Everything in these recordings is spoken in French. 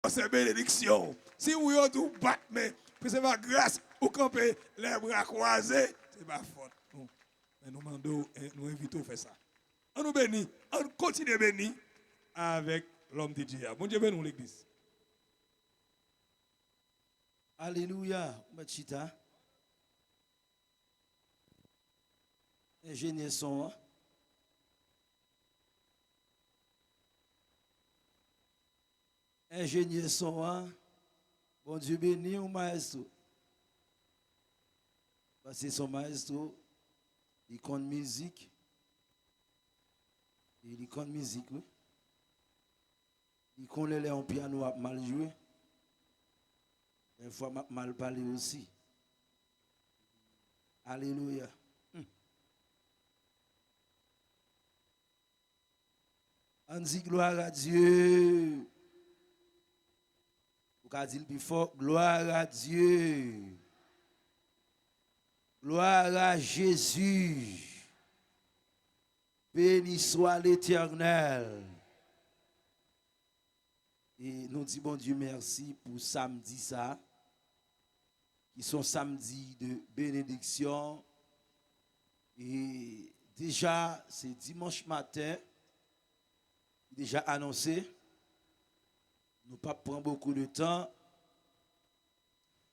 c'est bénédiction. Si vous avez tout battre, mais c'est ma grâce, ou camper les bras croisés, c'est ma faute. Non. Mais nous demandons, nous invitons à faire ça. On nous bénit, on continue à bénir avec l'homme de Dieu. Bon Dieu bénit l'église. Alléluia, Machita. Ingénieur son. Hein? Ingénieur son. Hein? Bon Dieu béni au maestro. Parce que son maestro, il compte musique. Il compte musique, oui. Il connaît les piano à mal joué. Des fois, mal parlé aussi. Alléluia. On dit gloire à Dieu. Vous pouvez dire plus fort, gloire à Dieu. Gloire à Jésus. Béni soit l'Éternel. Et nous disons, bon Dieu, merci pour samedi ça, qui sont samedi de bénédiction. Et déjà, c'est dimanche matin, déjà annoncé. Nous ne pas prendre beaucoup de temps.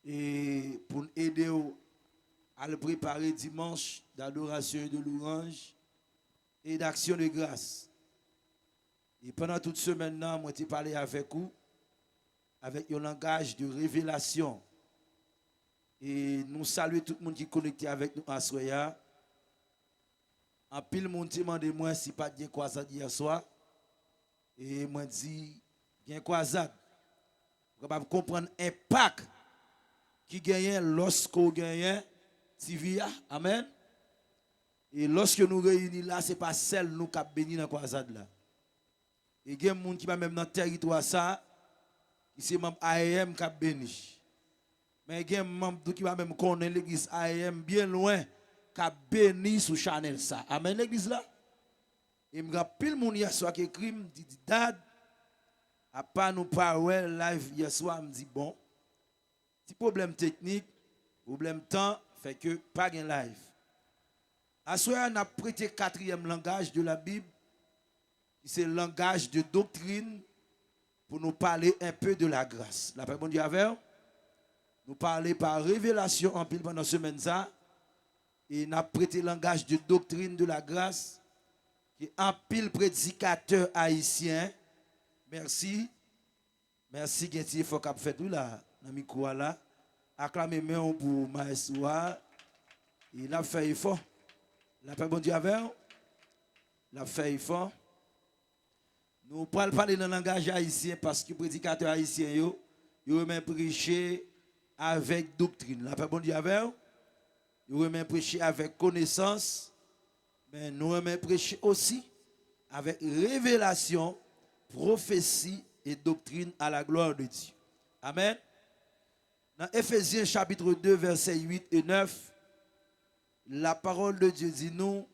Et pour nous aider à le préparer dimanche d'adoration et de louange et d'action de grâce. Et pendant toute semaine, moi, j'ai parlé avec vous, avec un langage de révélation. Et nous saluons tout le monde qui est connecté avec nous à Soya. En pile, monde demande moi si pas de quoi ça hier soir. Et moi, dit, bien quoi ça. Vous pouvez comprendre l'impact qui gagne lorsqu'on gagne TVA. Amen. Et lorsque nous réunissons là, ce n'est pas celle nous qui béni dans quoi ça là. Et il y a des gens qui sont même dans le territoire ça, qui sont même AEM qui béni. Mais il y a des gens qui sont même connaître l'église AEM bien loin, qui béni sous Chanel ça. Amen l'église là. Et je pile mon hier soir qui écrit, me dit dad, à part nous parler live hier soir, me dit bon, petit problème technique, problème temps, fait que pas de live. À soir, on a prêté quatrième langage de la Bible, c'est le langage de doctrine pour nous parler un peu de la grâce. La paix bon Dieu avec nous parler par révélation en pile pendant semaine ça et nous avons prêté le langage de doctrine de la grâce qui est un pile prédicateur haïtien. Merci. Merci Gentier faut qu'a fait tout là dans micro là. Acclamez moi pour maestro. Il a fait effort. La paix bon Dieu avec il a fait effort. Nous parlons parler dans le langage haïtien parce que les prédicateurs haïtiens, ils aiment prêcher avec doctrine. La paix bon Dieu avec ils aiment prêcher avec connaissance, mais nous aimons prêcher aussi avec révélation, prophétie et doctrine à la gloire de Dieu. Amen. Dans Éphésiens chapitre 2, versets 8 et 9, la parole de Dieu dit nous,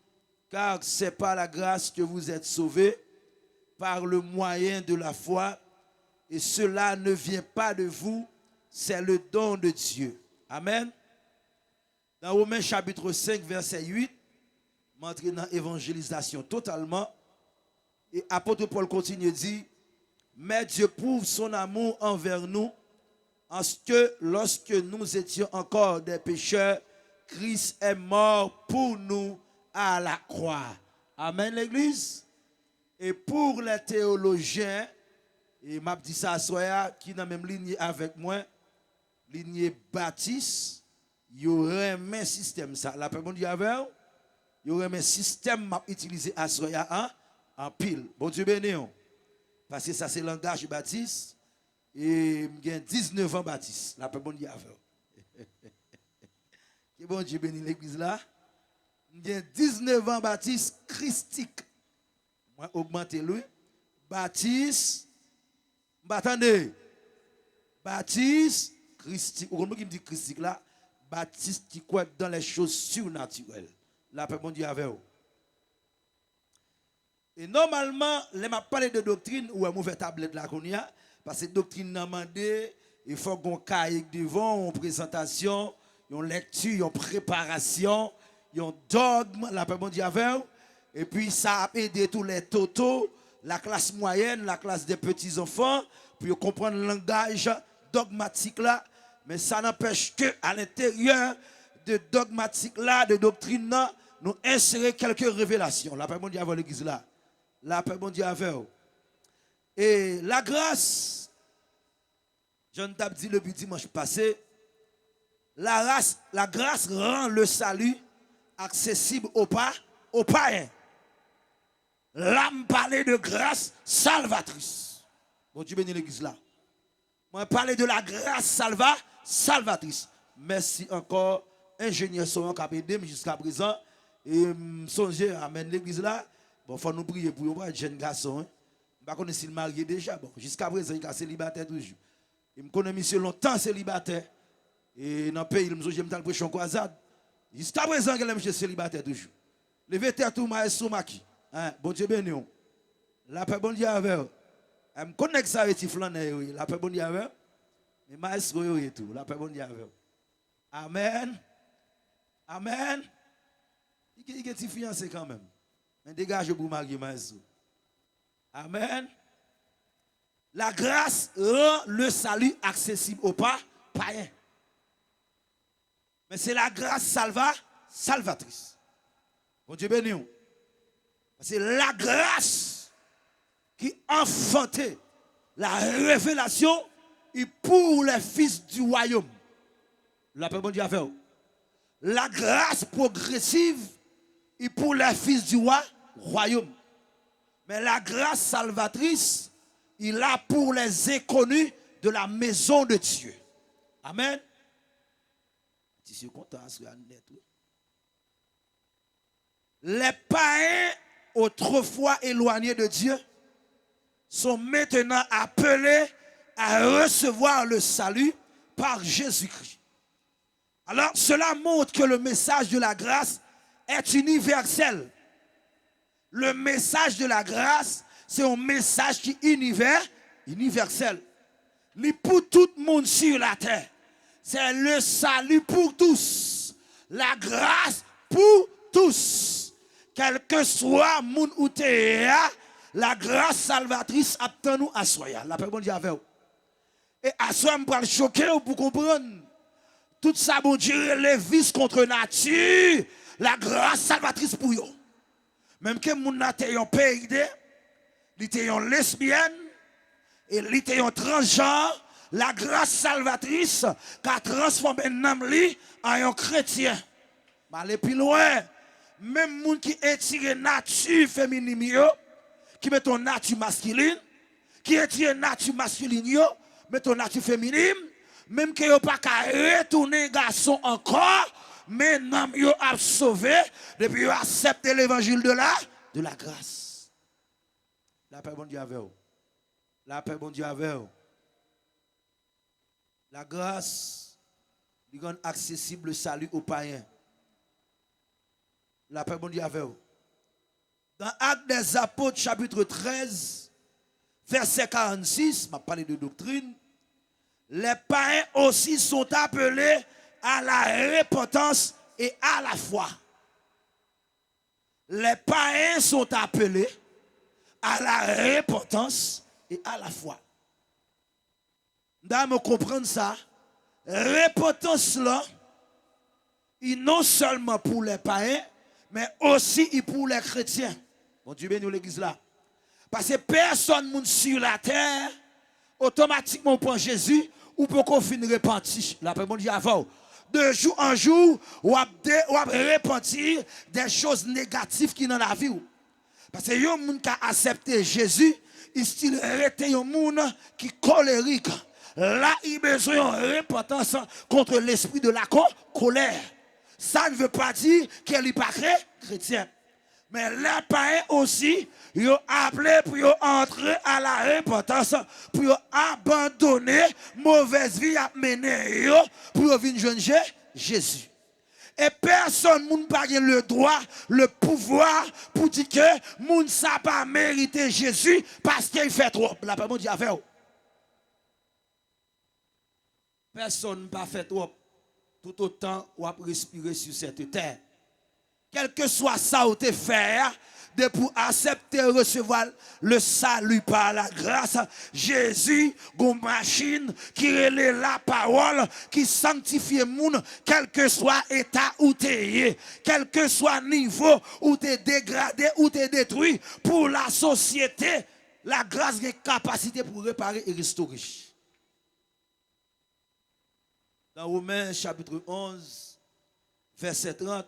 car c'est par la grâce que vous êtes sauvés, par le moyen de la foi, et cela ne vient pas de vous, c'est le don de Dieu. Amen. Dans Romains chapitre 5, verset 8, m'entrer dans l'évangélisation totalement, et apôtre Paul continue de dire, mais Dieu prouve son amour envers nous, en ce que lorsque nous étions encore des pécheurs, Christ est mort pour nous à la croix. Amen l'église. Et pour les théologiens, et m'a dit ça à Soya, qui est dans la même ligne avec moi, ligne baptiste, il y aurait un système ça. La personne dit avec, il y aurait un système m'a utilisé à Soya en pile. Bon Dieu béni. Parce que ça c'est le langage baptiste. Et j'ai 19 ans baptiste. La personne dit avec. Que bon Dieu béni l'église là. J'ai 19 ans baptiste christique. Moi, augmentez lui. Baptiste, attendez. Baptiste, christique. Vous comprenez qui me dit christique là? Baptiste qui croit dans les choses surnaturelles. La paix, bon Dieu avec vous. Et normalement, les m'a parlé de doctrine ou un mauvais tablette là qu'on y a. Parce que doctrine n'a demandé, il faut qu'on caille devant, une présentation, une lecture, une préparation, un dogme, la paix bon Dieu avec. Et puis ça a aidé tous les totaux, la classe moyenne, la classe des petits enfants, pour comprendre le langage dogmatique là. Mais ça n'empêche que à l'intérieur de dogmatique là, de doctrine là, nous insérer quelques révélations. La paix bon Dieu avec l'église là. La paix bon Dieu avec. Et la grâce, je ne t'ai dit le dimanche passé, la grâce rend le salut accessible aux païens. L'âme parlait de grâce salvatrice. Bon Dieu bénit l'église là. Moi parler de la grâce salvatrice. Merci encore, ingénieur Soron qui a aidé jusqu'à présent. Et songez à amener l'église là. Bon, il faut nous prier pour un jeune garçon. Je ne sais pas s'il est marié déjà. Bon, jusqu'à présent, il est célibataire toujours. Il me connaît monsieur longtemps célibataire. Et dans le pays, il me dit que je me prêcher en croisade. Jusqu'à présent, il est célibataire toujours. Le vétérinaire tout maestro maki. Bon Dieu béni. La paix bon Dieu avec. Je me connais que ça avec Tiflané. La paix bon Dieu avec. Mais maestro et tout. La paix bon Dieu avec. Amen. Amen. Il est fiancé quand même. Mais dégage pour marier maestro. Amen. La grâce rend le salut accessible aux païens. Mais c'est la grâce salvatrice. Bon Dieu béni. C'est la grâce qui enfantait la révélation et pour les fils du royaume. La paix bon Dieu avec. La grâce progressive et pour les fils du royaume. Mais la grâce salvatrice, il a pour les inconnus de la maison de Dieu. Amen. Les païens autrefois éloignés de Dieu sont maintenant appelés à recevoir le salut par Jésus-Christ. Alors cela montre que le message de la grâce est universel. Le message de la grâce, c'est un message qui est universel. Mais pour tout le monde sur la terre. C'est le salut pour tous. La grâce pour tous. Quel que soit mon ou la grâce salvatrice attend nous à soi. La paix bon Dieu avec vous. Et à soi, je vais le choquer pour comprendre. Tout ça, bon Dieu, les vices contre nature. La grâce salvatrice pour vous. Même que mon naté yon PID, il était yon lesbienne, et il était yon transgenre, la grâce salvatrice qui a transformé l'homme en yon chrétien. Mais aller plus loin, même moun qui étire nature féminine, qui met ton nature masculine, qui étire nature masculine, met ton nature féminine, même que yon pas qu'à retourner garçon encore, mais non, yo a sauvé depuis yo accepté l'évangile de la grâce. La paix bon Dieu avec vous. La paix bon Dieu avec vous. La grâce lui rend accessible le salut aux païens. La paix bon Dieu avec vous. Dans Actes des Apôtres chapitre 13 verset 46, m'a parlé de doctrine, les païens aussi sont appelés à la repentance et à la foi. Les païens sont appelés à la repentance et à la foi. Nous comprendre ça. Repentance là, non seulement pour les païens, mais aussi pour les chrétiens. Bon Dieu bénit l'église là. Parce que personne sur la terre, automatiquement prend Jésus ou pour qu'on finisse repentir. La paix bon Dieu avant. De jour en jour, ou à repentir des choses négatives qui dans la vie. Parce que yon moun qui a accepté Jésus, il style arrêté yon moun qui colérique. Là, il a besoin de repentance contre l'esprit de la colère. Ça ne veut pas dire qu'elle n'est pas chrétien. Mais les païens aussi, ils ont appelé pour entrer à la repentance, pour abandonner mauvaise vie à mener, pour venir joindre Jésus. Et personne n'a pas le droit, le pouvoir pour dire que moun n'a pas mérité Jésus parce qu'il fait trop. La paix bon Dieu avec vous. Personne pas fait trop tout autant ou a respirer sur cette terre. Quel que soit ça ou te faire, de pour accepter et recevoir le salut par la grâce, Jésus, une machine qui relève la parole, qui sanctifie le monde, quel que soit état où tu es, quel que soit niveau où tu es dégradé, où tu es détruit, pour la société, la grâce a capacité pour réparer et restaurer. Dans Romains chapitre 11, verset 30,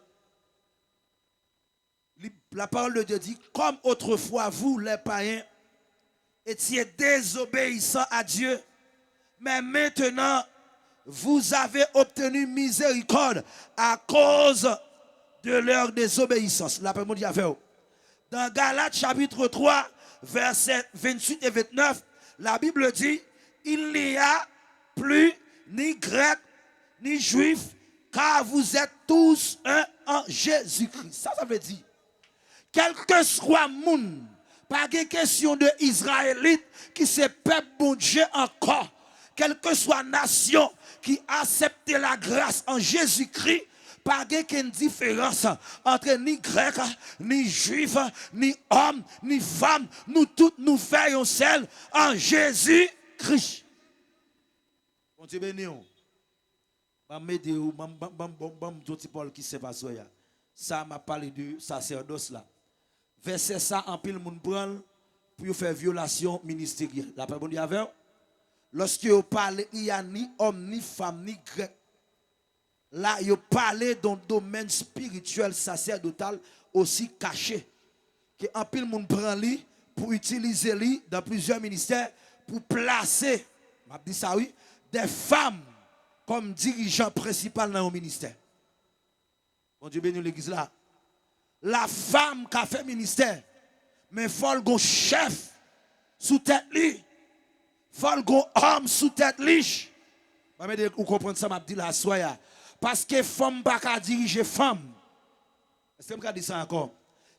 la parole de Dieu dit, comme autrefois vous les païens étiez désobéissants à Dieu, mais maintenant vous avez obtenu miséricorde à cause de leur désobéissance. La parole de Dieu. Dans Galates chapitre 3, versets 28 et 29, la Bible dit, il n'y a plus ni grec ni juif, car vous êtes tous un en Jésus-Christ. Ça veut dire, quel que soit le monde, pas de question de Israélite qui se peuple bon Dieu encore, quelle que soit la nation qui accepte la grâce en Jésus-Christ, pas de différence entre ni grec, ni juif, ni homme, ni femme, nous tous nous faisons seul en Jésus-Christ. Bon Dieu béni. Ça m'a parlé de sacerdoce là. Verset ça en pile moun prend pour faire violation ministérielle. La parole dit avec lorsque vous parlez, il n'y a ni homme, ni femme, ni grec. Là, vous parlez dans le domaine spirituel, sacerdotal, aussi caché. Que en pile moun prend li pour utiliser li dans plusieurs ministères pour placer, m'a dit ça oui, des femmes comme dirigeants principaux dans le ministère. Bon Dieu bénit l'église là. La femme qui a fait ministère, mais il faut un chef sous tête li. Il faut un homme sous tête li. Vous comprenez ça, m'a dit la soya. Parce que femme pas qu'à diriger femme. Est-ce que je dis ça encore?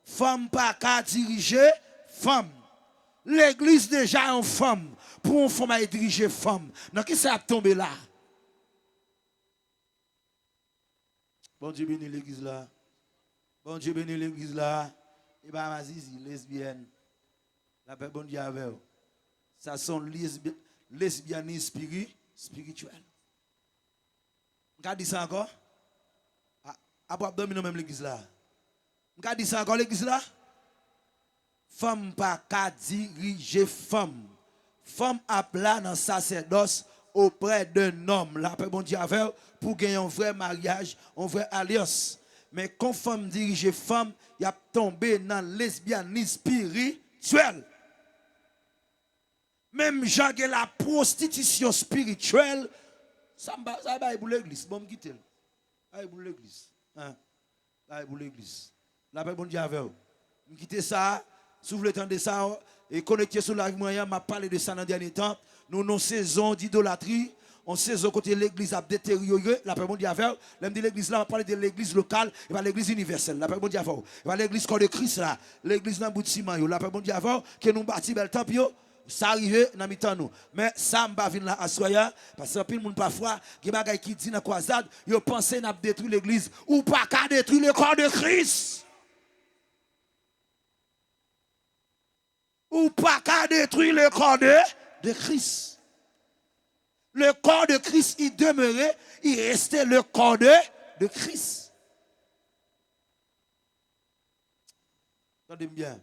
Femme pas qu'à diriger femme. L'église déjà une femme. Pour une femme à diriger femme. Donc qui ça a tombé là? Bon Dieu bénit l'église là. Bon Dieu bénit l'église là. Et bien, ma zizi, lesbienne. La paix, bon Dieu avec vous. Ça sont lesbianisme spirituel. Vous avez dit ça encore? Après, dominer même l'église là. Vous avez dit ça encore l'église là? Femme pas qu'à diriger femme. Femme appelée dans sacerdoce auprès d'un homme. La paix, bon Dieu avec vous, pour gagner un vrai mariage, une vraie alliance. Mais quand femme dirige femme, il a tombé dans le lesbianisme spirituel. Même genre la prostitution spirituelle, ça va pour l'église. Bon, quitte. Ça va pour l'église. Ça va pour l'église. La paix, bon Dieu avec vous. Quittez ça, si vous voulez entendre ça, et connectez sur la vie moyen, m'a parlé de ça dans le dernier temps. Nous avons une saison d'idolâtrie. On sait côté l'église a détérioré, la paix bon Dieu avec. L'aime dit l'église là, on parle de l'église locale, et pas l'église universelle, la paix bon Dieu avec. Et pas l'église corps de Christ là, l'église dans bout de ciment, la paix bon Dieu avec, que nous bâti bel temple yo, ça arrive dans mi-temps nous. Mais ça m'pa vinn là à soya parce que pile monde parfois, qui bagay qui dit dans croisade, yo pensé n'a détruire l'église ou pas qu'à détruire le corps de Christ. Ou pas qu'à détruire le corps de Christ. Le corps de Christ, il demeurait, il restait le corps de Christ. Entendez bien.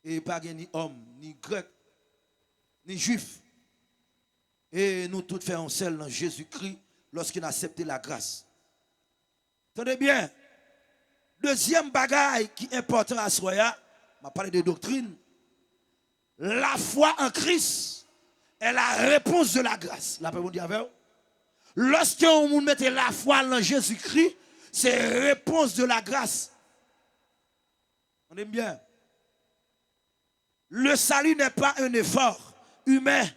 Et pas ni homme, ni grec, ni juif. Et nous tous faisons seul dans Jésus-Christ lorsqu'il a accepté la grâce. Entendez bien. Deuxième bagaille qui est important à Soya, on va parler de doctrine. La foi en Christ est la réponse de la grâce. La paix vous dit avec vous. Lorsque vous mettez la foi en Jésus-Christ, c'est réponse de la grâce. On aime bien. Le salut n'est pas un effort humain,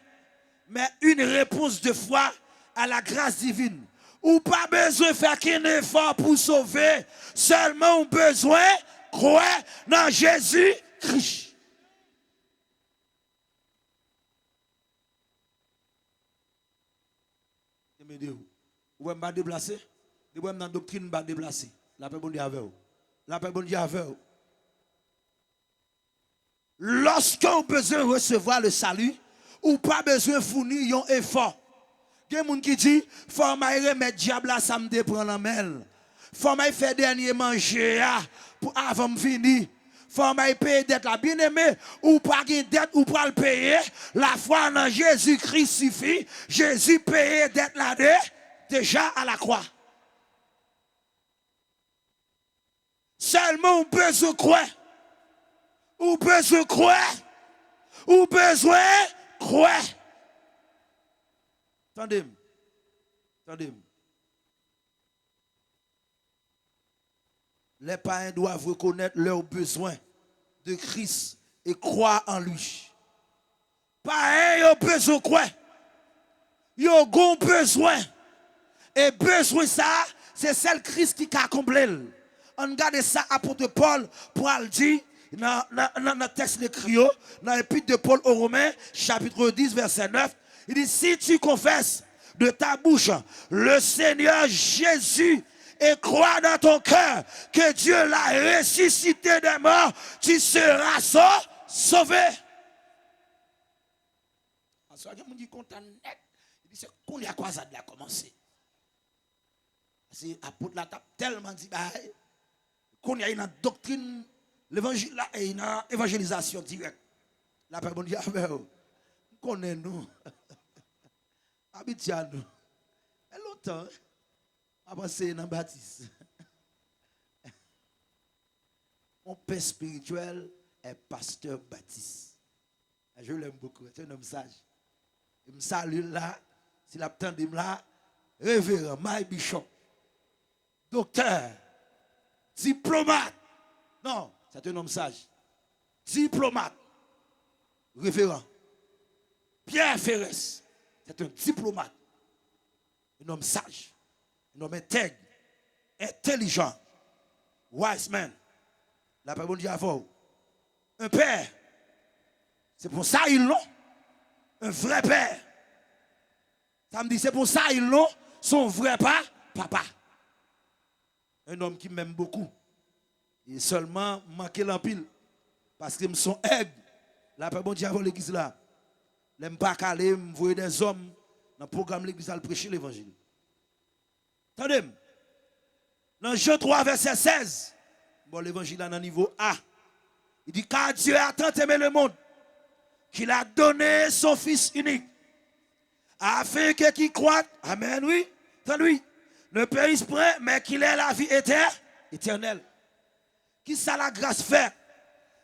mais une réponse de foi à la grâce divine. Ou pas besoin de faire qu'un effort pour sauver, seulement besoin de croire dans Jésus-Christ. m'aider. Vous ne pas déplacer. Vous ne pas doctrine pas déplacer. La paix bon Dieu avec vous. La paix bon Dieu avec vous. Lorsqu'on a besoin de recevoir le salut, ou pas besoin de fournir un effort. Il y a des gens qui disent, il faut que je remette diable à ça me prendre en main. Il faut que je fasse dernier manger pour avant de venir. Il faut que je paye dette là. Bien aimé, ou pas de dette ou pas le payer. La foi en Jésus-Christ suffit. Jésus paye dette là déjà à la croix. Seulement on besoin de croire. Ou besoin de croire. Ou besoin de croire. Attendez-moi. Attendez-moi. Les païens doivent reconnaître leurs besoins de Christ et croire en lui. Païens ont besoin de croire. Ils ont besoin. Et besoin ça, c'est celle Christ qui a accompli. On regarde ça, apôtre Paul, pour le dire, dans le texte écrit, dans l'épître de Paul aux Romains, chapitre 10, verset 9, il dit, si tu confesses de ta bouche le Seigneur Jésus et crois dans ton cœur que Dieu l'a ressuscité des morts, tu seras sauvé. Il dit, c'est qu'on y a quoi ça a commencé. C'est apôtre la tape tellement dit, qu'on y a une doctrine, l'évangile là, et une évangélisation directe. La paix bon Dieu avec vous. Connaissez-nous. Habitez à nous. Et longtemps, après c'est dans Baptiste. Mon père spirituel est pasteur Baptiste. Je l'aime beaucoup, c'est un homme sage. Il me salue là, s'il a tant de là, révérend, my bishop, docteur, diplomate. Non, c'est un homme sage. Diplomate, révérend. Pierre Ferres, c'est un diplomate, un homme sage, un homme intègre, intelligent, wise man. La paix bon Dieu avant. Un père, c'est pour ça ils l'ont. Un vrai père. Ça me dit, c'est pour ça ils l'ont. Son vrai papa. Un homme qui m'aime beaucoup. Il seulement manqué l'empile. Parce qu'ils me sont aigres. La paix bon Dieu avant l'église là. L'aime pas caler, me voyer des hommes dans le programme de l'église à prêcher l'évangile. Attendez. Dans Jean 3, verset 16. Bon, l'évangile est dans le niveau A. Il dit, car Dieu a tant aimé le monde qu'il a donné son Fils unique, afin que qui croit, amen, oui, lui, ne périsse point, mais qu'il ait la vie éternelle. Qui ça la grâce fait?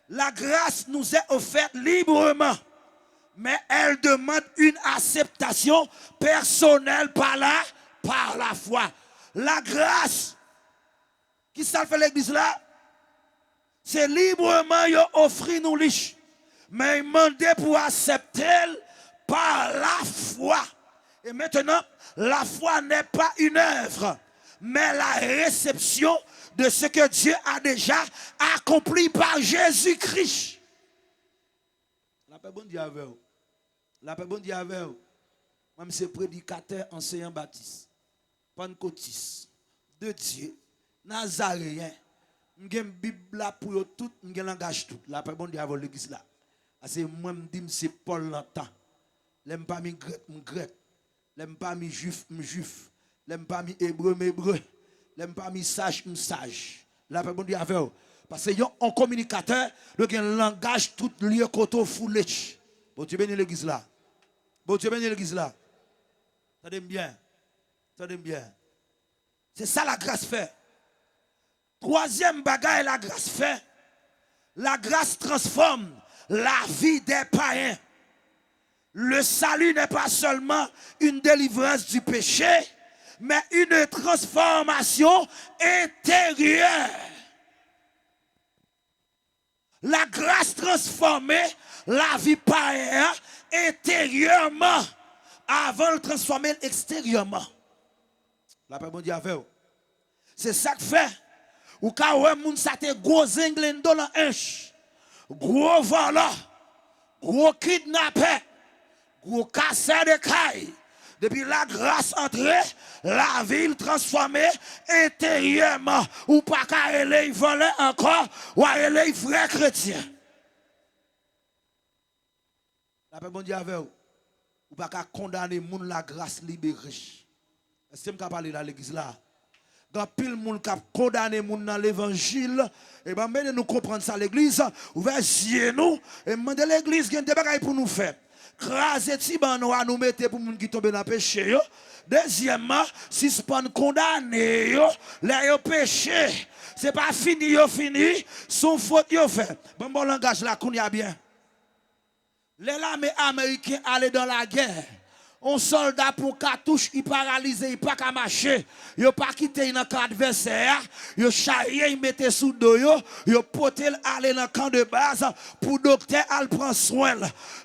La grâce nous est offerte librement, mais elle demande une acceptation personnelle par la foi. La grâce, qui ça fait l'église là? C'est librement offrir nous riches. Mais il demandait pour accepter par la foi. Et maintenant, la foi n'est pas une œuvre, mais la réception de ce que Dieu a déjà accompli par Jésus-Christ. La paix bon Dieu avec vous. La paix bon Dieu avec vous. Même c'est prédicateur, enseignant baptiste, pentecôtiste, de Dieu, nazaréen. J'ai une Bible là pour tout, j'ai un langage tout. La paix bon Dieu avec l'église là. C'est moi qui dis c'est Paul longtemps. L'aime pas mi grec, l'aime pas mi juif, l'aime pas mi hébreu, l'aime pas mi sage. La paix bon Dieu avec vous. Parce que un communicateur, le un langage tout lié koto foulé. Bon Dieu bénit l'église là. Bon Dieu bénit l'église là. Attendez bien. Attendez bien. C'est ça la grâce fait. Troisième bagaille la grâce fait. La grâce transforme la vie des païens. Le salut n'est pas seulement une délivrance du péché, mais une transformation intérieure. La grâce transformait la vie païenne intérieurement avant de transformer extérieurement. La paix bon Dieu avec vous. C'est ça que fait. Ou quand on moun sa te gros zinglin dans la hanche. Gros volant, gros kidnappé, gros casseur de caille, Depuis la grâce entrée, la ville transformée intérieurement. Ou pas qu'à aller voler encore, ou à aller vrai chrétien. La paix, bon Dieu, avec vous. Ou pas qu'à condamner moun la grâce libérée. Est-ce que je parle dans l'église là? Quand pile moun qui condamné moun dans l'évangile, et ben mais nous comprendre ça l'église, ouvert yeux nous et demander l'église qui a des bagages pour nous faire. Craser ti ban nous mettre pour moun qui tombe dans péché yo. Deuxièmement, si c'est pas condamné yo, là yo péché, c'est pas fini yo fini, son faute yo fait. Bon langage là qu'on y a bien. Les l'armée américaine allaient dans la guerre. Un soldat pour cartouche, il paralysé, il pas qu'à marcher. Il pas quitté dans camp adversaire, il charrié, il mettait sous dos, il poté aller dans camp de base pour docteur al prend soin.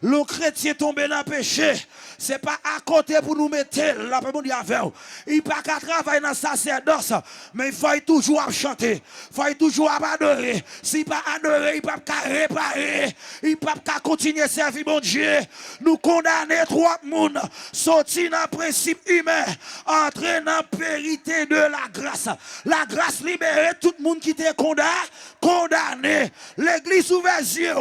Le chrétien tombé dans le péché, c'est pas à côté pour nous mettre la paix dit avec. Il pas qu'à travailler dans le sacerdoce, mais il faut toujours chanter, il faut toujours adorer. S'il pas adorer, il pas qu'à réparer, il pas qu'à continuer à servir mon Dieu. Nous condamner trois monde. Sorti dans le principe humain, entrer dans la vérité de la grâce. La grâce libère tout le monde qui était condamné. L'église ouvert les yeux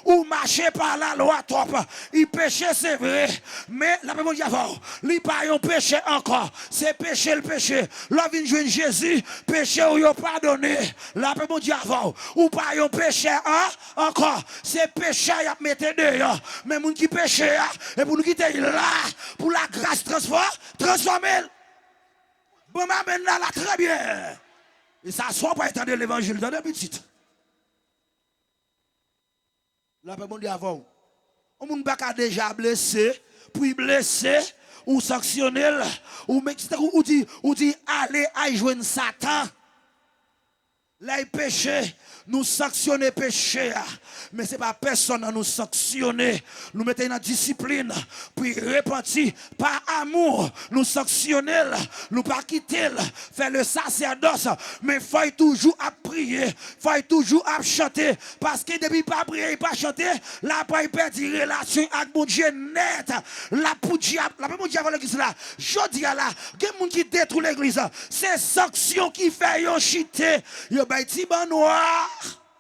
ou marcher par la loi trop. Il péché, c'est vrai, mais la Bible dit avant, il pas un péché encore. C'est péché le péché. Là vient jouer Jésus, péché ou il pardonné. La Bible dit avant, ou pas un péché encore. C'est péché à mettre dehors. Mais moun qui péché et pour nous quitter là. Pour la grâce transformer. Bon, maintenant là, très bien. Et ça soit pas étendre l'évangile dans le petit. La paix, bon Dieu, avant. On ne peut pas déjà blessé, puis blessé, ou sanctionner, ou dit, allez, à joindre Satan. Là, il péché, nous sanctionner péché. Mais ce n'est pas personne à nous sanctionner. Nous mettons dans la discipline, puis repentir par amour. Nous sanctionner, nous pas quitter, faire le sacerdoce. Mais il faut toujours à prier, il faut toujours à chanter. Parce que depuis pas prier, pas chanter, là, il perd une relation avec mon Dieu net. La pour diable, la mon diable l'église là. Je dis là, il y a des gens qui détruisent l'église. C'est sanction qui fait yon chiter. Yon bay ti ban noir.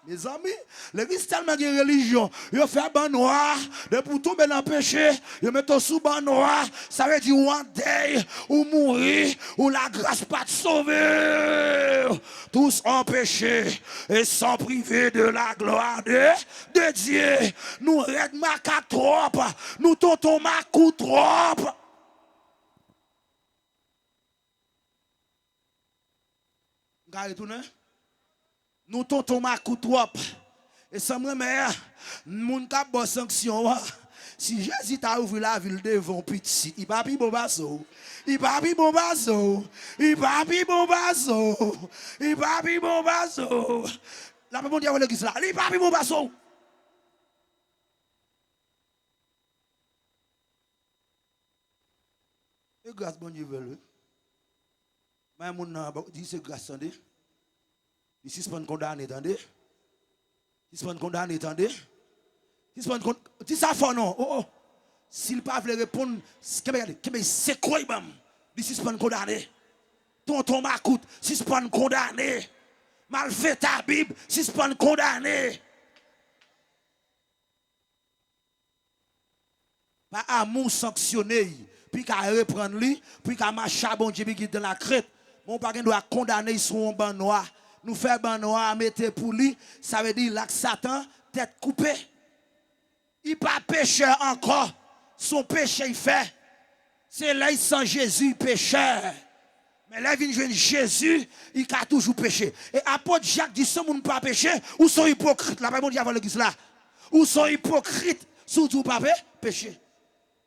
Mes amis, l'église tellement de religion, ils fait ban noir, de pour tomber dans le péché, ils mettent sous ban noir, ça veut dire one day, ou mourir, ou la grâce pas de sauver. Tous en péché, et sans priver de la gloire de Dieu. Nous red maca trop, nous tonton macou trop. Regardez tout, nous tonton Makou trop. Et ça me remet, moun kap bon sanction. Si Jésus t'a ouvert la ville devant petit, il va pas bon basso. Il va pas bon basso. Il va pas bon basso. Il va pas bon basso. La paix mondiale l'église là, il va pas bon basso. Et grâce bon Dieu veut. Mais mon n'a dit c'est grâce attendez. Ici, c'est pas condamné, attendez. Si c'est pas condamné, attendez. Si c'est pas condamné, dis ça fort non. Oh, oh. S'il pas veut répondre, c'est quoi, bam? Ici, c'est pas condamné. Tonton m'écoute, si c'est pas condamné. Mal fait ta Bible, si c'est pas condamné. Pas amour sanctionné, puis qu'à reprendre lui, puis qu'à marcher bon Dieu qui dans la crête. Mon parent doit condamner son ban noir. Nous faire ban noir, mettre pour lui, ça veut dire là que Satan, tête coupée. Il pas péché encore. Son péché il fait. C'est là il sent Jésus pécheur. Mais là il vient Jésus, il a toujours péché. Et apôtre Jacques dit ce monde pas péché, ou sont hypocrites. La Bible dit avant l'église là. Ou sont hypocrites, surtout pas péché.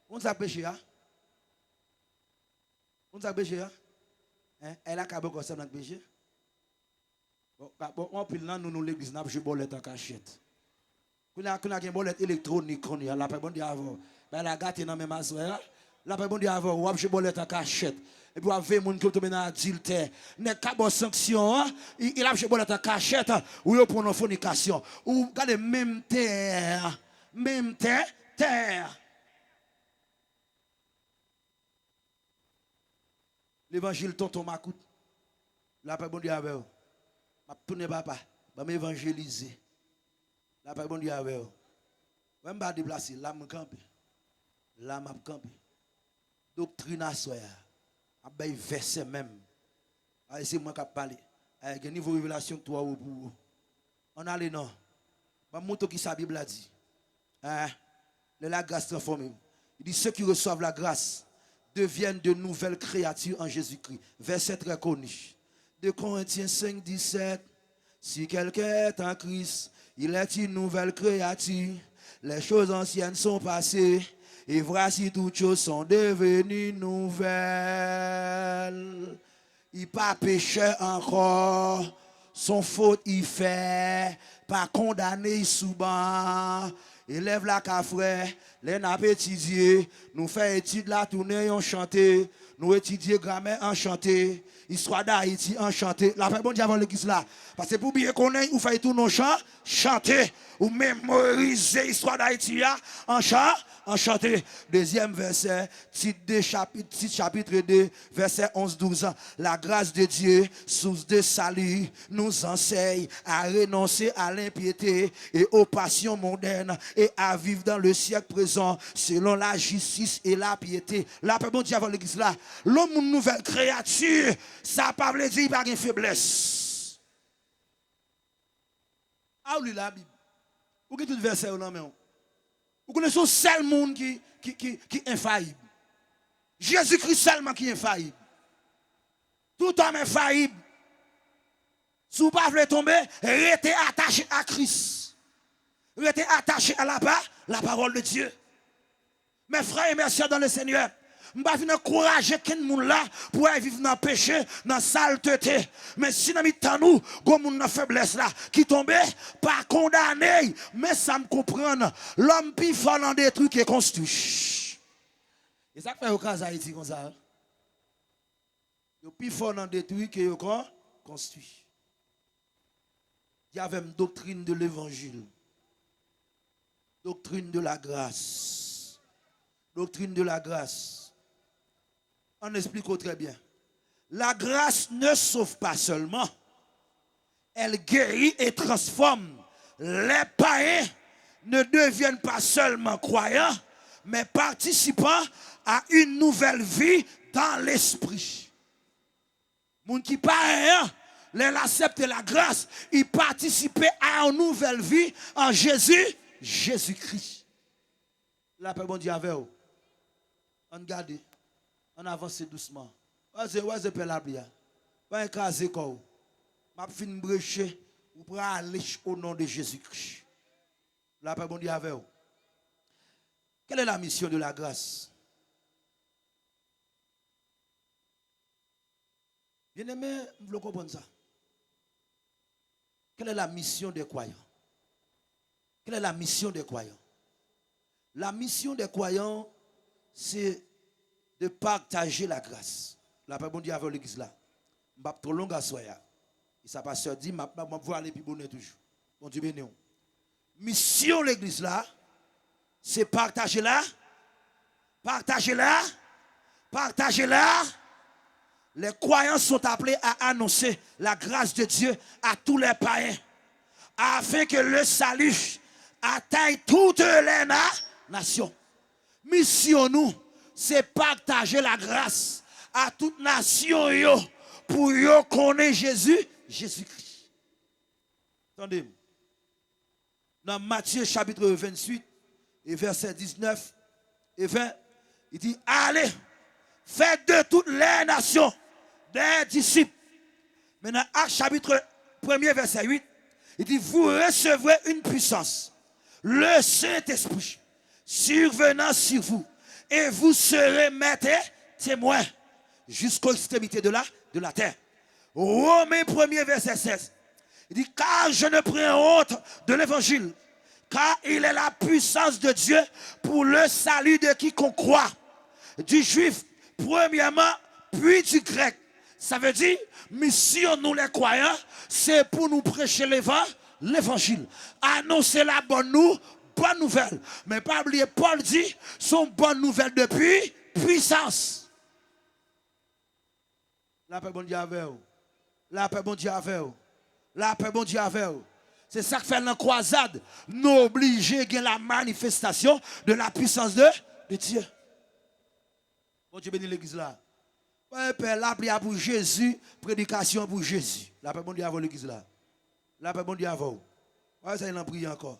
On a péché hein? On a péché hein? Elle a qu'à comme ça dans le péché. Bon, on pile là nous l'église n'a pas joué bolette en cachette. Qu'on a une bolette électronique qu'on y a la paix dit avant. Ben la gâté dans même assoir. La paix dit avant, on a joué bolette en cachette. Et puis on a vu moun qui tombe dans adultère. N'est qu'à bonne sanction, il a joué bolette en cachette ou il prend une fornication. Ou regardez même terre. L'évangile tonton Macoute. La paix bon Dieu avec vous. Je tourne papa. Je vais m'évangéliser. La paix bon Dieu avec vous. Je vais me déplacer. Là, je campe. Là, je campe. Doctrine à soi. Je vais verser même. C'est moi qui parle. Avec un niveau de révélation que toi ou pour. On a les noms. Je vais montrer qui sa Bible a dit. La grâce transformée. Il dit ceux qui reçoivent la grâce deviennent de nouvelles créatures en Jésus-Christ. Verset très connu. 2 Corinthiens 5, 17. Si quelqu'un est en Christ, il est une nouvelle créature. Les choses anciennes sont passées. Et voici toutes choses sont devenues nouvelles. Il pas péché encore. Son faute il fait. Pas condamné il souvent. Élève la cafre, les n'a étudié, nous fait étude la tournée en chanté, nous étudier grammaire en chanté, histoire d'Haïti en chanté. La paix bon Dieu avant l'église là. Parce que pour bien connaître, vous faites tout nos chants, chanter, ou mémoriser l'histoire d'Haïti en chant, en chanter. Deuxième verset, titre chapitre 2, verset 11-12. La grâce de Dieu, source de salut, nous enseigne à renoncer à l'impiété et aux passions mondaines et à vivre dans le siècle présent selon la justice et la piété. La paix bon Dieu avant l'église là. L'homme une nouvelle créature, ça ne veut dire qu'il n'y a pas de faiblesse. Ah oui, la Bible. Vous avez tout verset là, mais vous connaissez le seul monde qui est infaillible. Jésus-Christ seulement qui est infaillible. Tout homme est infaillible. Si vous ne pouvez pas tomber, restez attaché à Christ. Restez attaché à la parole de Dieu. Mes frères et mes sœurs dans le Seigneur, je ne vais pas encourager quelqu'un là pour vivre dans le péché, dans la saleté. Mais si nous avons nous, comme nous avons faiblesse là, qui tombe, pas condamné, mais ça me comprend. L'homme plus fort dans des trucs qui est construit. Et ça fait au cas d'Haïti comme ça. Le plus fort dans des trucs qui est construit. Il y avait une doctrine de l'évangile. Doctrine de la grâce. Doctrine de la grâce. On explique très bien. La grâce ne sauve pas seulement. Elle guérit et transforme. Les païens ne deviennent pas seulement croyants, mais participants à une nouvelle vie dans l'esprit. Moun qui païen, les acceptent la grâce, ils participent à une nouvelle vie en Jésus-Christ. La paix bon Dieu avec vous. On garde. On avance doucement. Où est la blia? Pas écraser quoi. M'a fin brecher ou pour aller au nom de Jésus-Christ. La paix bon Dieu avec vous. Quelle est la mission de la grâce? Bien-aimé, vous voulez comprendre ça? Quelle est la mission des croyants? Quelle est la mission des croyants? La mission des croyants, c'est de partager la grâce. La paix bon Dieu avec l'église là. Je ne vais pas trop long à soi. Et ça pasteur dit, je vais voir les plus bonnes toujours. Bon Dieu béni. Mission l'église là, c'est partager là. Partager là. Partager là. Les croyants sont appelés à annoncer la grâce de Dieu à tous les païens. Afin que le salut atteigne toutes les nations. Mission nous, c'est partager la grâce à toute nation pour connaître Jésus-Christ. Attendez. Dans Matthieu chapitre 28 et verset 19 et 20, il dit, allez, faites de toutes les nations des disciples. Maintenant, Actes chapitre 1er verset 8, il dit, vous recevrez une puissance, le Saint-Esprit, survenant sur vous. Et vous serez maîtres témoins jusqu'aux extrémités de la terre. Romains 1er verset 16. Il dit, car je ne prends honte de l'évangile, car il est la puissance de Dieu pour le salut de quiconque croit. Du juif, premièrement, puis du grec. Ça veut dire, mission nous les croyants, c'est pour nous prêcher l'évangile. Annoncer la bonne nouvelle. Mais pas oublier, Paul dit, son bonne nouvelle depuis puissance. La paix, bon Dieu avec vous. La paix, bon Dieu avec vous. La paix, bon Dieu avec vous. C'est ça que fait la croisade. Nous obliger à la manifestation de la puissance de Dieu. Bon Dieu bénit l'église là. Ouais, Père, la prière pour Jésus, prédication pour Jésus. La paix, bon Dieu avec l'église là. La paix, bon Dieu avec vous. Ouais, ça, il en prie encore.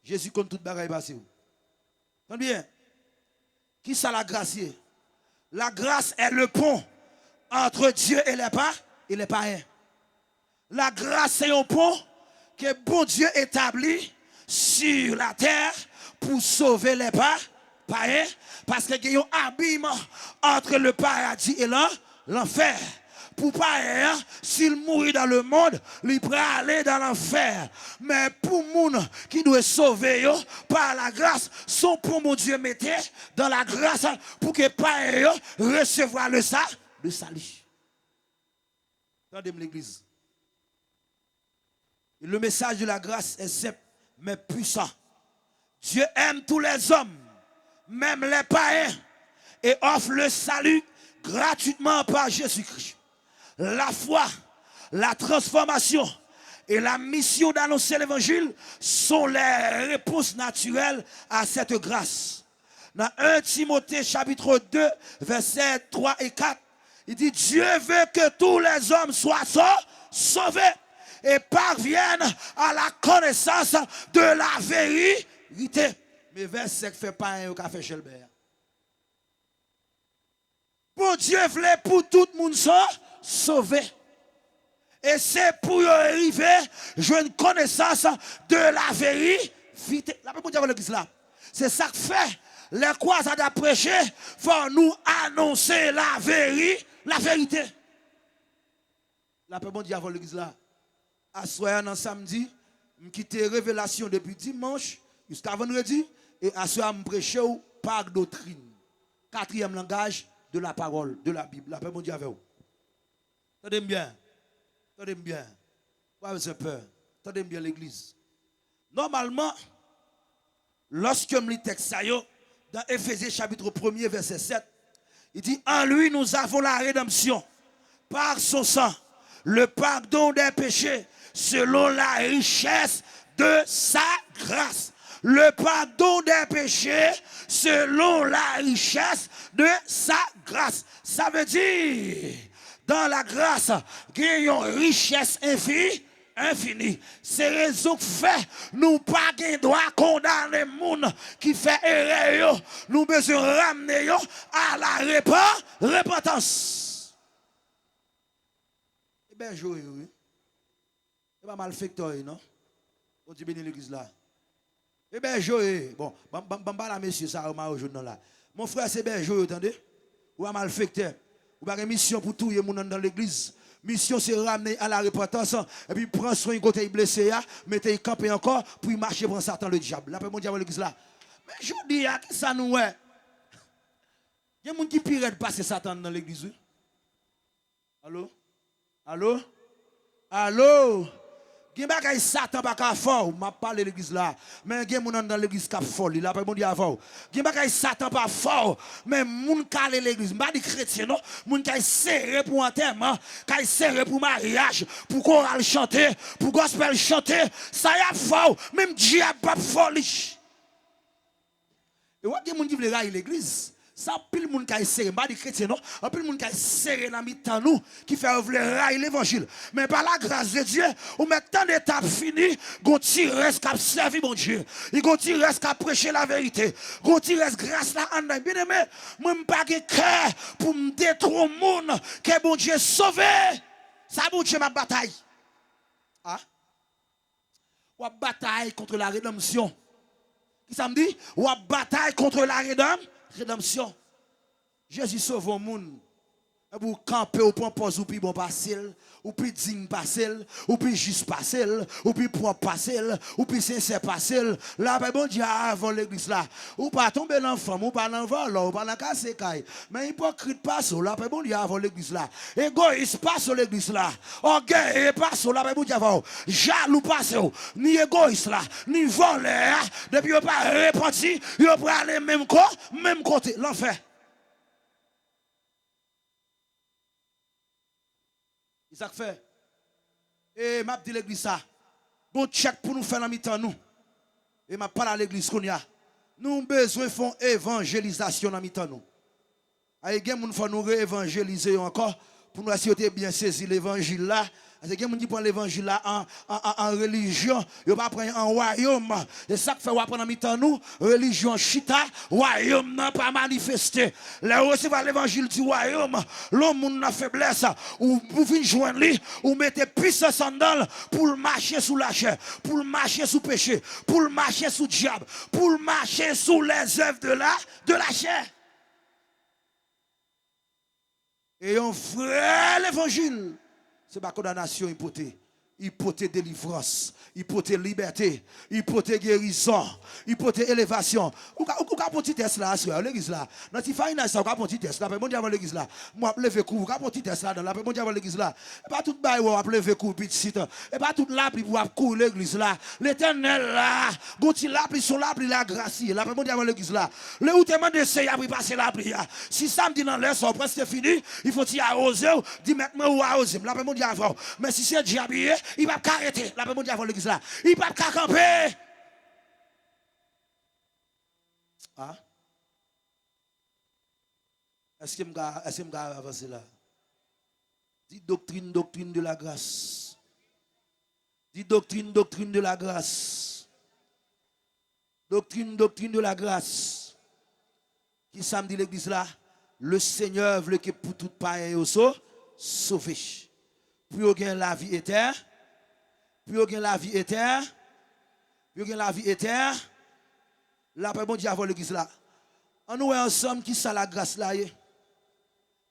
Jésus compte toute bagaille passée. Entendez bien? Qui ça la grâce? La grâce est le pont entre Dieu et les païens. La grâce c'est un pont que bon Dieu établit sur la terre pour sauver les païens. Parce qu'il y a un habillement entre le paradis et l'enfer. Pour païen, s'il mourit dans le monde, il peut aller dans l'enfer. Mais pour moun qui doit sauver yo, par la grâce, son pont mon Dieu mettait dans la grâce pour que païen recevoir le salut. Attendez-moi l'église. Le message de la grâce est simple, mais puissant. Dieu aime tous les hommes, même les païens, et offre le salut gratuitement par Jésus-Christ. La foi, la transformation et la mission d'annoncer l'évangile sont les réponses naturelles à cette grâce. Dans 1 Timothée chapitre 2, versets 3 et 4, il dit Dieu veut que tous les hommes soient sauvés et parviennent à la connaissance de la vérité. Mais verset fait pas un café chez le père. Bon Dieu voulait pour tout le monde sauver. Et c'est pour arriver à une connaissance de la vérité. La Bible dit là. C'est ça que fait les croisades à prêcher. Faut nous annoncer la vérité. La Bible dit avant l'église là. À soir dans samedi, je quitte révélation depuis dimanche jusqu'à vendredi. Et à soir, je prêche par doctrine. 4e langage de la parole, de la Bible. La paix, mon Dieu, avec vous. Attendez bien. Attendez bien. Pas besoin de peur. Attendez bien l'église. Normalement, lorsque je lis le texte, dans Éphésiens chapitre 1er, verset 7, il dit, en lui, nous avons la rédemption par son sang, le pardon des péchés, selon la richesse de sa grâce. Le pardon des péchés selon la richesse de sa grâce. Ça veut dire, dans la grâce, il y a une richesse infinie. C'est raison que fait, nous pas droit condamner les gens qui fait erreur. Nous besoin ramener à la repentance. Eh bien, joué, oui. C'est pas mal fait, non? On dit béni l'église là. Eh bien, Joé, bon, la monsieur, ça, aujourd'hui là. Mon frère, c'est bien Joé, attendez. Ou a mal fait, ou a une mission pour tout le monde dans l'église. Mission, c'est ramener à la repentance, et puis prendre soin côté blessé, mettez camper encore, puis marcher pour Satan le diable. Là, mon diable, l'église là. Mais je dis, qui ça nous est? Il y a des gens qui pire de passer Satan dans l'église. Allô? Allô? Allô? Il y a des Satan qui fort, je parle de l'église là. Mais il y a des gens dans l'église qui sont forts. Il y a des Satan pas fort, mais les gens qui sont dans l'église, je ne dis pas des chrétiens, non. Les gens qui sont serrés pour enterrement, qui sont serrés pour mariage, pour chorale chanter, pour gospel chanter. Ça y est fort, même Dieu n'a pas fort. Et il y a des gens qui veulent railler l'église. Ça, pile le monde qui est serré, pas des chrétiens, non? Pile le monde qui est serré dans mi-temps, nous, qui fait railler l'évangile. Mais par la grâce de Dieu, ou maintenant d'étape finie, Gonti reste qu'à servir mon Dieu. Il Gonti reste qu'à prêcher la vérité. Gonti reste grâce là en bien aimé. Moi, je n'ai pas de cœur pour me détruire le monde que mon Dieu sauvé. Ça, mon Dieu, ma bataille. Ah? Ou bataille contre la rédemption. Qui ça me dit? Ou bataille contre la rédemption. Jésus sauve le monde. Pour camper au point pose ou puis bon passer, ou puis digne passer, ou puis juste passer, ou puis propre passer, ou puis sincère passer. Là, bon Dieu avant l'église là. Ou pas tomber dans femme, ou pas dans vol, ou pas dans casser caille. Mais hypocrite passe là, bon Dieu avant l'église là. Égoïste passe l'église là. Orgueil passe là, bon Dieu avant. Jaloux passe, ni égoïste là, ni voleur. Depuis on pas repenti, il peut aller même côté, l'enfer. ça fait. Et m'a dit l'église ça. Bon check pour nous faire la mi-temps nous. Et m'a parlé à l'église qu'on y a. Nous avons besoin de faire évangélisation dans mi-temps nous. Il y a des gens nous réévangéliser encore pour nous assurer bien saisi l'évangile là. Parce que les gens qui prennent l'évangile là en religion, ils ne pas prendre en royaume. Et ça que fait pendant mi-temps nous, religion chita, royaume n'a pas manifesté. Là recevoir l'évangile du royaume, l'homme n'a faiblesse, ou vous venez joindre lui, ou mettez puissance en dedans pour marcher sous la chair, pour marcher sous péché, pour marcher sous diable, pour marcher sous les œuvres de la chair. Et un vrai l'évangile. Ce n'est pas condamnation hypothèque. Hypothèque délivrance, hypothèque liberté, hypothèque guérison, hypothèque élévation. Ou ka un petit test là, sur l'église là. Dans ti finance ça, ou ka un petit test là, mon dieu avant l'église là. Moi lever cou, ou ka un petit test là dans la mon dieu avant l'église là. Et pas tout bail ou lever cou petit et pas toute la pli pour courir l'église là. L'Éternel là, gonti la pli son la pli la grâce, la mon dieu avant l'église là. Le ou te demande c'est y a pris passer la pli. Si samedi dans l'air sont presque fini, il faut y arroser, dit maintenant ou arroser. La mon dieu avant. Mais si c'est diable, il va pas arrêter. La mon dieu avant l'église là. Il va pas camper. Ah? Est-ce que je vais avancer là? Dis doctrine de la grâce. Dis doctrine de la grâce. Doctrine de la grâce. Qui samedi l'église là? Le Seigneur veut que pour tout païen aussi sauvé. Puis gagner la vie éternelle. Puis gagner la vie éternelle. Puis gagner la vie éternelle. Là, bon Dieu avant l'église là. On nous est ensemble qui ça la grâce là.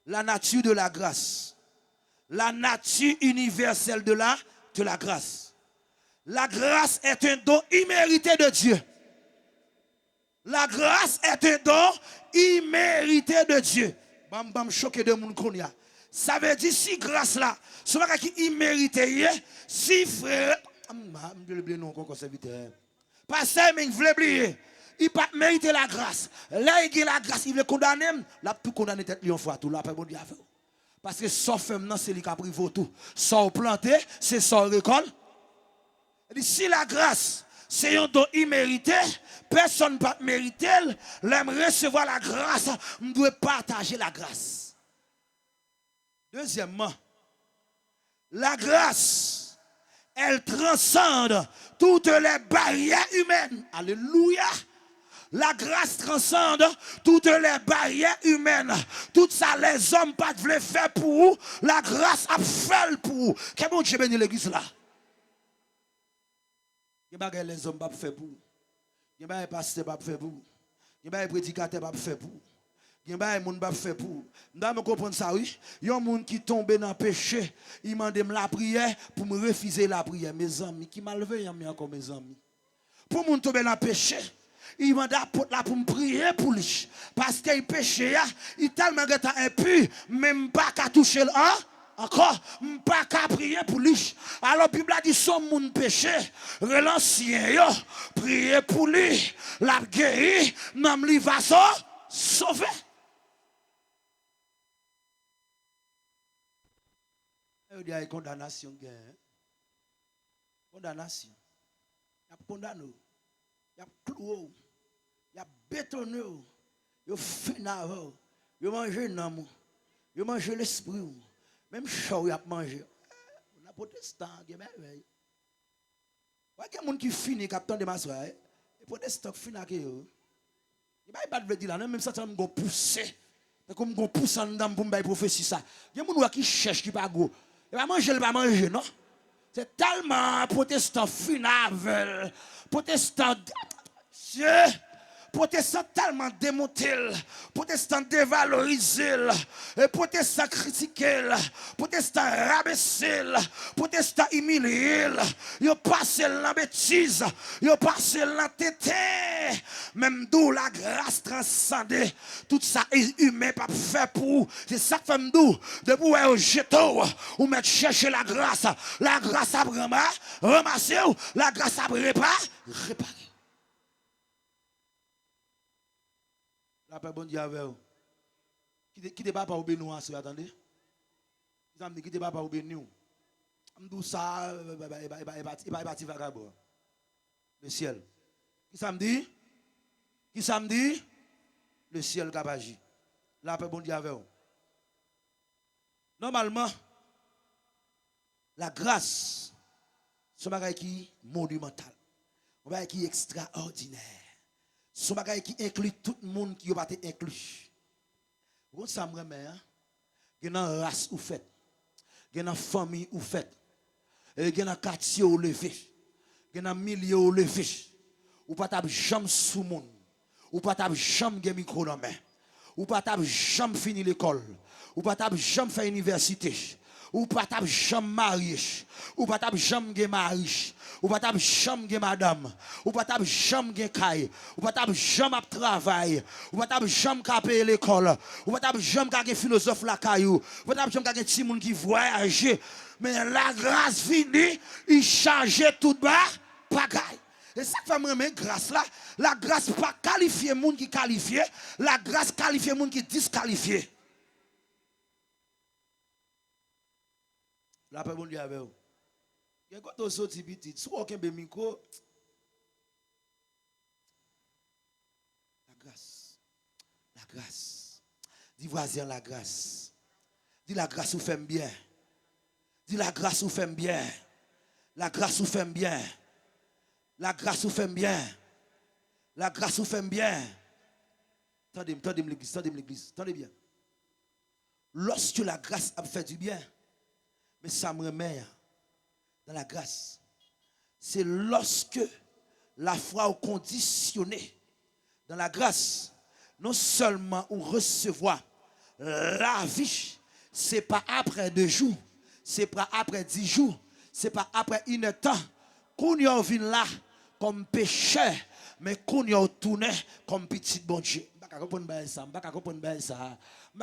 La nature de la grâce. La nature universelle de la grâce. La grâce est un don immérité de Dieu. La grâce est un don immérité de Dieu. Bam bam choqué de moun konya. Ça veut dire si grâce là, ce n'est pas qui immérité, si frère, pasteur mais il veut oublier. Il pas mériter la grâce. Là il a la grâce, il veut condamner, là tout condamné tête une fois tout là après bon Dieu. Parce que sans femme c'est lui qui a pris tout. Sans planter, c'est sans récolte. Si la grâce c'est un don immérité, personne ne peut mériter, l'aime recevoir la grâce, on doit partager la grâce. Deuxièmement, la grâce, elle transcende toutes les barrières humaines. Alléluia. La grâce transcende toutes les barrières humaines. Tout ça, les hommes pas veulent faire pour vous. La grâce a fait pour vous. Quel bon Dieu bénit l'église là? Il y a les hommes pas faire pour vous. Il y a les pasteurs pas faire pour vous. Il y a les prédicateurs pas faire pour vous. Il y a des gens qui fait pour. Vous comprenez ça, oui? Il y a des gens qui tombent dans le péché. Ils demandent la prière pour me refuser la prière. Mes amis, qui malveillent encore mes amis. Pour me tomber dans le péché, ils demandent là pour me prier pour lui. Parce que le péché, il est tellement impur, même pas qu'à toucher le encore, pas qu'à prier pour lui. Alors la Bible a dit son monde péché, relancien, prier pour lui, la guérir, même lui va sauver. Il y a une condamnation. Condamnation. Il y a condamné. Il y a cloué. Il y a bétonné. Il y a fini. Il y a mangé l'amour. Il y a mangé l'esprit. Même chaud, il y a mangé. On a protestant. Il y a merveille. Il y a des gens qui finissent captant de ma soeur. Les protestants finissent. Il n'y a pas de dire là. Même ça, ça me pousse. Comme on pousse en dedans pour me prophétie ça. Il y a des gens qui cherchent qui pas go. Il va manger, il va manger, non? C'est tellement protestant funable, protestant, protestant tellement démonté, protestant dévalorisé, protestant critiqué, protestant rabaissé, protestant humilié, il passe la bêtise, il passe la tête, même d'où la grâce transcendée, tout ça est humain, pas fait pour, c'est ça que fait d'où, depuis où est jeton, ou mettre chercher la grâce a ramassé, la grâce a réparé. La paix bon Dieu avec vous. Qui ne pas au béni, attendez. Qui ne pas au béni. M'dou ça, il va partir vagabond. Le ciel. Qui ça me dit? Qui ça me dit? Le ciel qui a agi. Là, peut bon Dieu avec vous. Normalement, la grâce, c'est un bagage qui est monumental. Un bagage qui est extraordinaire. C'est un bagage qui inclut tout le monde qui n'a pas été inclus. Vous savez, ça me remet, il y a une race ou fait, il y a une famille ou fait, il y a un quartier ou levé, il y a un milieu ou levé, ou pas de jamais sous monde, ou pas de jamais de micro dans main, ou pas de jamais fini l'école, ou pas de jamais faire université, ou pas de jamais marié, ou pas de jamais de mari, ou pas de jamais de madame, ou pas de jamais de caille, ou pas de jamais de travail, ou pas de jamais de payer l'école, ou pas de jamais de philosophe la caillou, ou pas de jamais de petit monde qui voyage, mais la grâce finie, il change tout bas, pagaille. Et ça fait même grâce là, la grâce pas qualifier monde qui qualifié, la grâce qualifier monde qui disqualifié. La paix bon Dieu avec vous. Il y a quand on sorti petit, si aucun micro, la grâce. La grâce. Dis voisin la grâce. Dis la grâce vous fait bien. Dis la grâce vous fait bien. La grâce vous fait bien. La grâce vous fait bien. La grâce vous fait bien. Tendez l'église, tendez bien. Lorsque la grâce a fait du bien, mais ça me remet dans la grâce. C'est lorsque la foi est conditionnée dans la grâce, non seulement on recevoir la vie, c'est pas après 2 jours, c'est pas après 10 jours, c'est pas après 1 temps, qu'on y a venu là comme pécheur, mais qu'on y a tourné comme petit bon Dieu. Je ne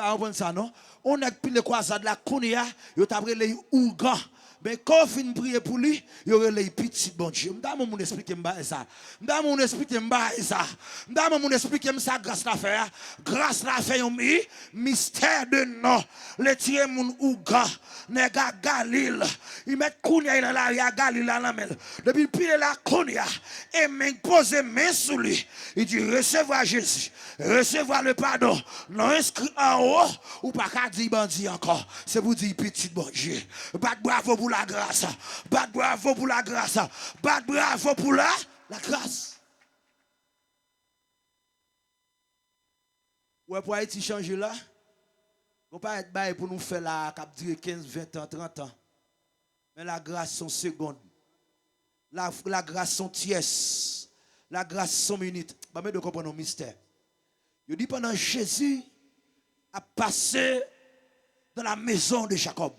comprends ça, non? On a pris les croisades de la Kounia, il y a les Ougan. Mais quand on finit de prier pour lui, il y aurait les petits bon Dieu. Je vais vous expliquer ça. Je vais vous expliquer ça. Je vais vous expliquer ça grâce la fait. Grâce la fait un mystère de nom. Les tiens mon Ougan, nègre Galil. Ils mettent Kounia dans la Galil dans la main. Depuis pile la Kounia et poser main sur lui. Il dit recevoir Jésus, recevoir le pardon. Non inscrit en haut ou pas qu'à dire bandit encore. C'est pour dire petit bon Dieu. Bat bravo pour la grâce. Bat bravo pour la grâce. Bat bravo pour la grâce. Ouais, pour Haïti changer là, on pas être bail pour nous faire la cap durer 15, 20 ans, 30 ans. Mais la grâce sont secondes. La grâce sont tiers. La grâce sont minutes. Bah mais de comprendre nos mystères. Je dis pendant Jésus a passé dans la maison de Jacob.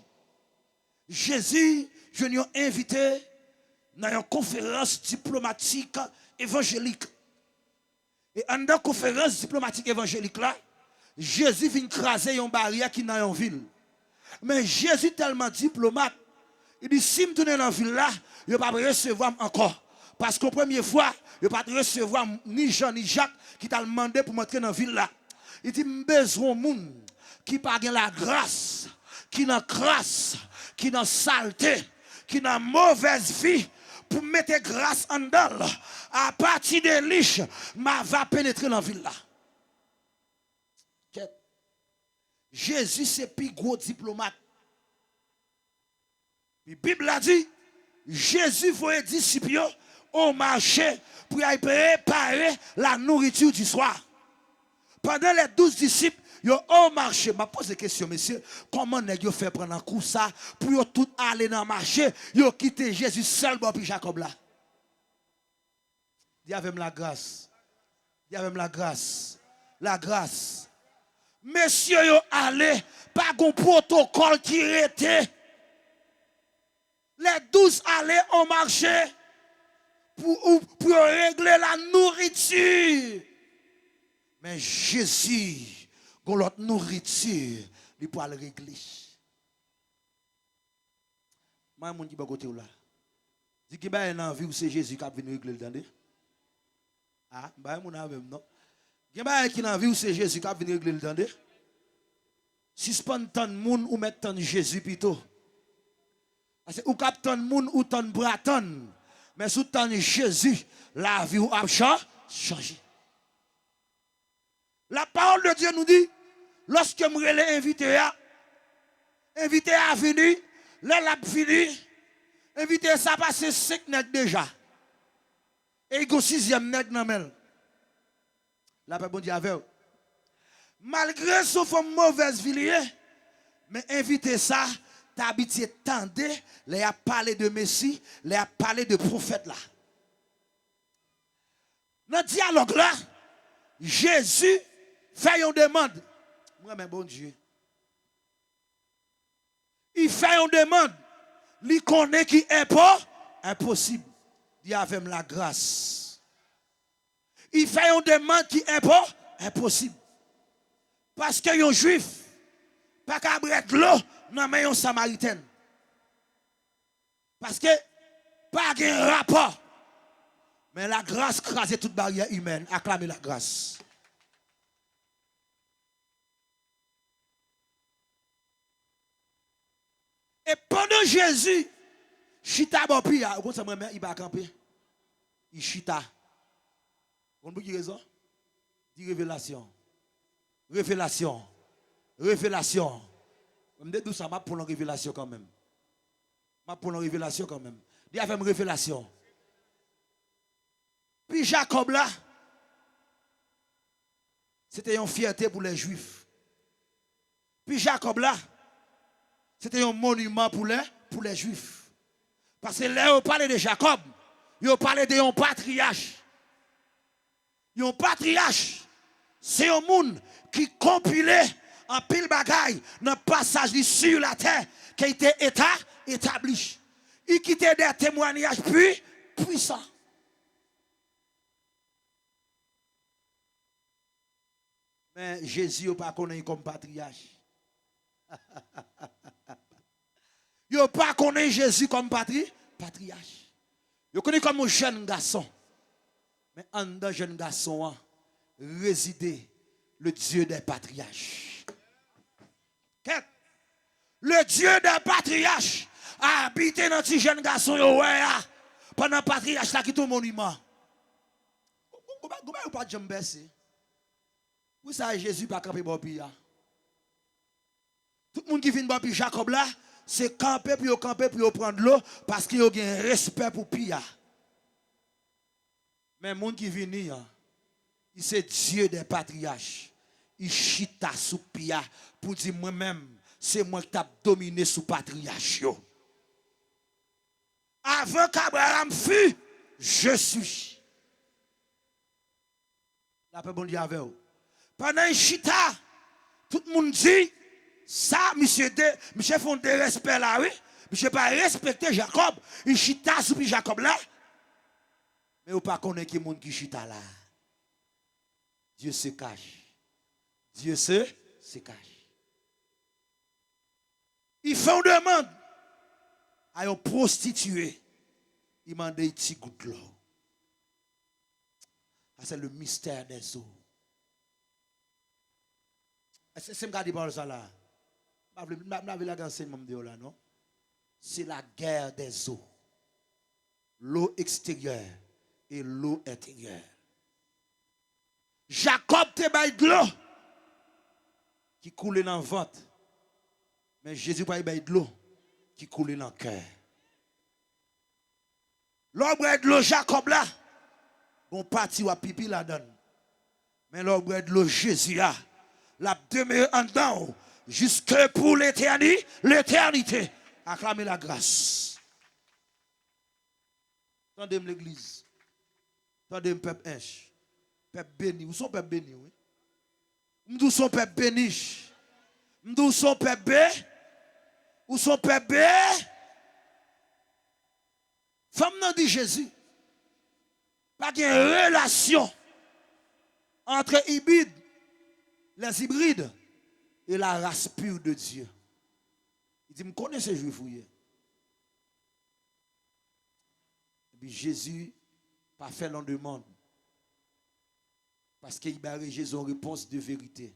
Jésus, je l'ai invité dans une conférence diplomatique évangélique. Et en dans la conférence diplomatique évangélique là, Jésus vient craser une barrière qui est dans une ville. Mais Jésus tellement diplomate, il dit si je tourne dans la ville là, je ne vais pas recevoir encore. Parce qu'au première fois, je ne vais pas recevoir ni Jean ni Jacques qui t'a demandé pour m'entrer dans la ville là. Il dit besoin de monde qui pas la grâce, qui n'a grâce, qui n'a saleté, qui n'a mauvaise vie pour mettre grâce en dedans. À partir de liche, ma va pénétrer dans la ville là. Jésus c'est plus gros diplomate. La Bible a dit, Jésus voyait disciples au marché pour y préparer la nourriture du soir. Pendant les 12 disciples, ils ont au marché. Je pose des questions, monsieur. Comment ils ont fait prendre un coup ça pour tout aller dans le marché? Ils ont quitté Jésus seul pour Jacob là. Dis avec la grâce. Dis avec la grâce. La grâce. Messieurs, ils ont allé par un protocole qui était. Les 12 allaient au marché pour régler la nourriture. Mais Jésus, quand l'autre nourriture, il peut le régler. Moi, je dis côté là. Dis que ben envie où c'est Jésus qui a venu régler le temps. Ah, ben mon même non. Qui ben qui envie où c'est Jésus qui a venu régler le temps. Suspend tant de monde ou mettre tant de Jésus plutôt. Parce que ou captain moun ou ton braton. Mais sous ton Jésus, la vie ou a changé. La parole de Dieu nous dit, lorsque je l'ai invité à venir, là l'a fini, invité ça passe 5 nègres déjà. Et il y a 6e nègre dans le la paix bon Dieu avec. Malgré son forme mauvaise vie, mais invité ça, t'as habitué tendez, les a parlé de Messie, les a parlé de prophète là. Dans le dialogue là, Jésus fait une demande. Moi, mais bon Dieu. Il fait une demande. Il connaît qui est pas impossible. Il y a avec la grâce. Il fait une demande qui est pas impossible. Parce que un juif, pas qu'à boire de l'eau, non mais un samaritain. Parce que pas de rapport. Mais la grâce crase toute barrière humaine. Acclamez la grâce. Et pendant Jésus, chita bopia, vous savez, il va camper. Il chita. On peut dire raison? Dit révélation. Révélation. Révélation. Je me dis ça, je pour la révélation quand même. Je pour la révélation quand même. Dis avec une révélation. Puis Jacob là, c'était une fierté pour les Juifs. Puis Jacob là, c'était un monument pour les Juifs. Parce que là, on parlait de Jacob, on parlait de un patriarche. Un patriarche, c'est un monde qui compilait en pile bagaille dans le passage sur la terre qui a été établi. Il quittait des témoignages puissants. Mais Jésus n'a pas connu comme patriarche. Il n'a pas connu Jésus comme patriarche. Il connaît comme un jeune garçon. Mais en dedans jeune garçon, résidait le Dieu des patriarches. Le Dieu des patriarches a habité dans ce jeune garçon pendant le patriarche qui est au monument. Vous ne pas de baisser. Vous savez, Jésus pas camper Bobia. Tout le monde qui vient de Jacob là, c'est camper pour prendre l'eau parce qu'il y a un respect pour Pia. Mais le monde qui vient, il c'est Dieu des patriarches. Il chita sous Pia pour dire moi-même, c'est moi qui t'ai dominé sous patriarche. Avant qu'Abraham fût, je suis. La paix bon Dieu avec vous. Pendant chita, tout le monde dit, ça, monsieur font des respects là, oui. Monsieur pas respecter Jacob. Il chita sous Jacob là. Mais vous pas connaître qui monde qui chita là. Dieu se cache. Dieu se cache. Il fait une demande à une prostituée. Il m'a dit un petit goutte de l'eau. C'est le mystère des eaux. C'est me dire ça là. C'est la guerre des eaux. L'eau extérieure et l'eau intérieure. Jacob te baille de l'eau qui coule dans le ventre. Mais Jésus baille de l'eau qui coule dans le cœur. L'ombre de l'eau Jacob là, bon parti ou pipi la donne. Mais l'ombre de l'eau Jésus là, la demeure en dedans jusque pour l'éternité. Acclamez la grâce. Tendez-moi l'église. Tendez-moi peuple inch. Peuple béni. Où sont peuple béni? Oui? Où sont peuple béni? Où sont peuple béni? Où sont peuple béni? Femme n'a dit Jésus. Pas de relation entre les hybrides et la race pure de Dieu. Il dit, je connais ces juifs. Et puis Jésus pas fait l'on demande. Parce qu'il a Jésus en réponse de vérité.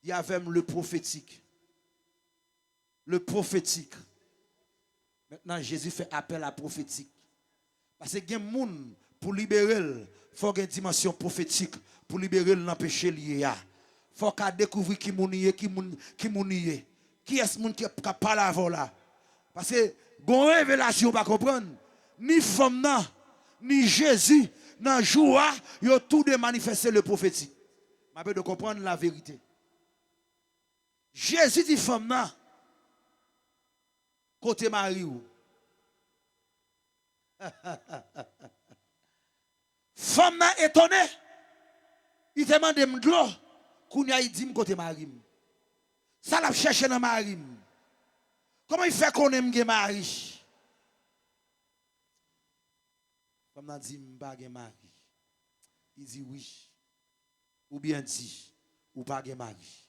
Il y avait le prophétique. Le prophétique. Maintenant, Jésus fait appel à prophétique. Parce que il y a des gens pour libérer, il faut une dimension prophétique pour libérer l'empêcher lié. Il faut qu'on découvre qui est qui est ce monde qui parle avant là. Parce que bon révélation pas comprendre ni femme ni Jésus dans joie, ils ont tout de manifester le prophétique. Je de comprendre la vérité. Jésus dit femme côté Marie ou femme n'a étonné. Il demande de m'glo. Kounya il dit côté Marie. Ça l'a cherché dans Marie. Comment il fait qu'on aime Marie? Femme n'a dit m'pa Marie. Il dit oui. Ou bien dit ou pas Marie.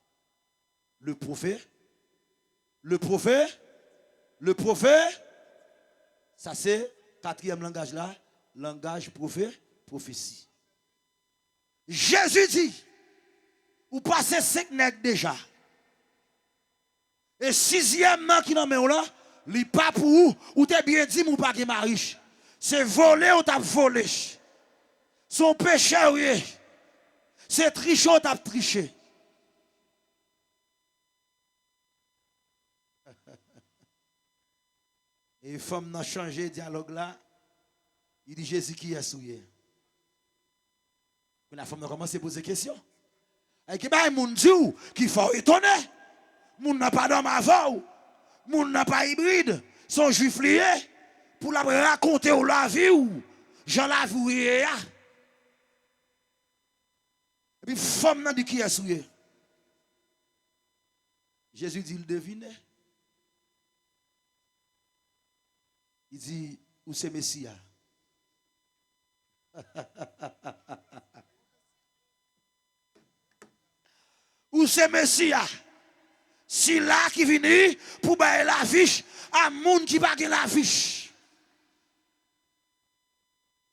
Le prophète, ça c'est quatrième langage là, langage prophétie. Jésus dit, ou passez 5 nègres déjà. Et sixième nan qui n'en met là, li pas pour ou t'es bien dit ou pas gen mari. C'est voler ou t'as volé. Son péché oui. C'est tricher ou t'as triché. Et femme n'a changé dialogue là. Il dit Jésus qui est souillé. La femme a commencé à poser des questions. Et qui va moun dit qu'il faut étonner. Moun n'a pas d'homme avant. Moun n'a pas hybride. Son juif lié pour la raconter ou la vie ou j'en la vie. Et puis femme n'a dit qui est souillé. Jésus dit il devinait. Il dit où c'est Messia. Où c'est Messia? Si là qui vient pour bailler la fiche à monde qui pas la fiche.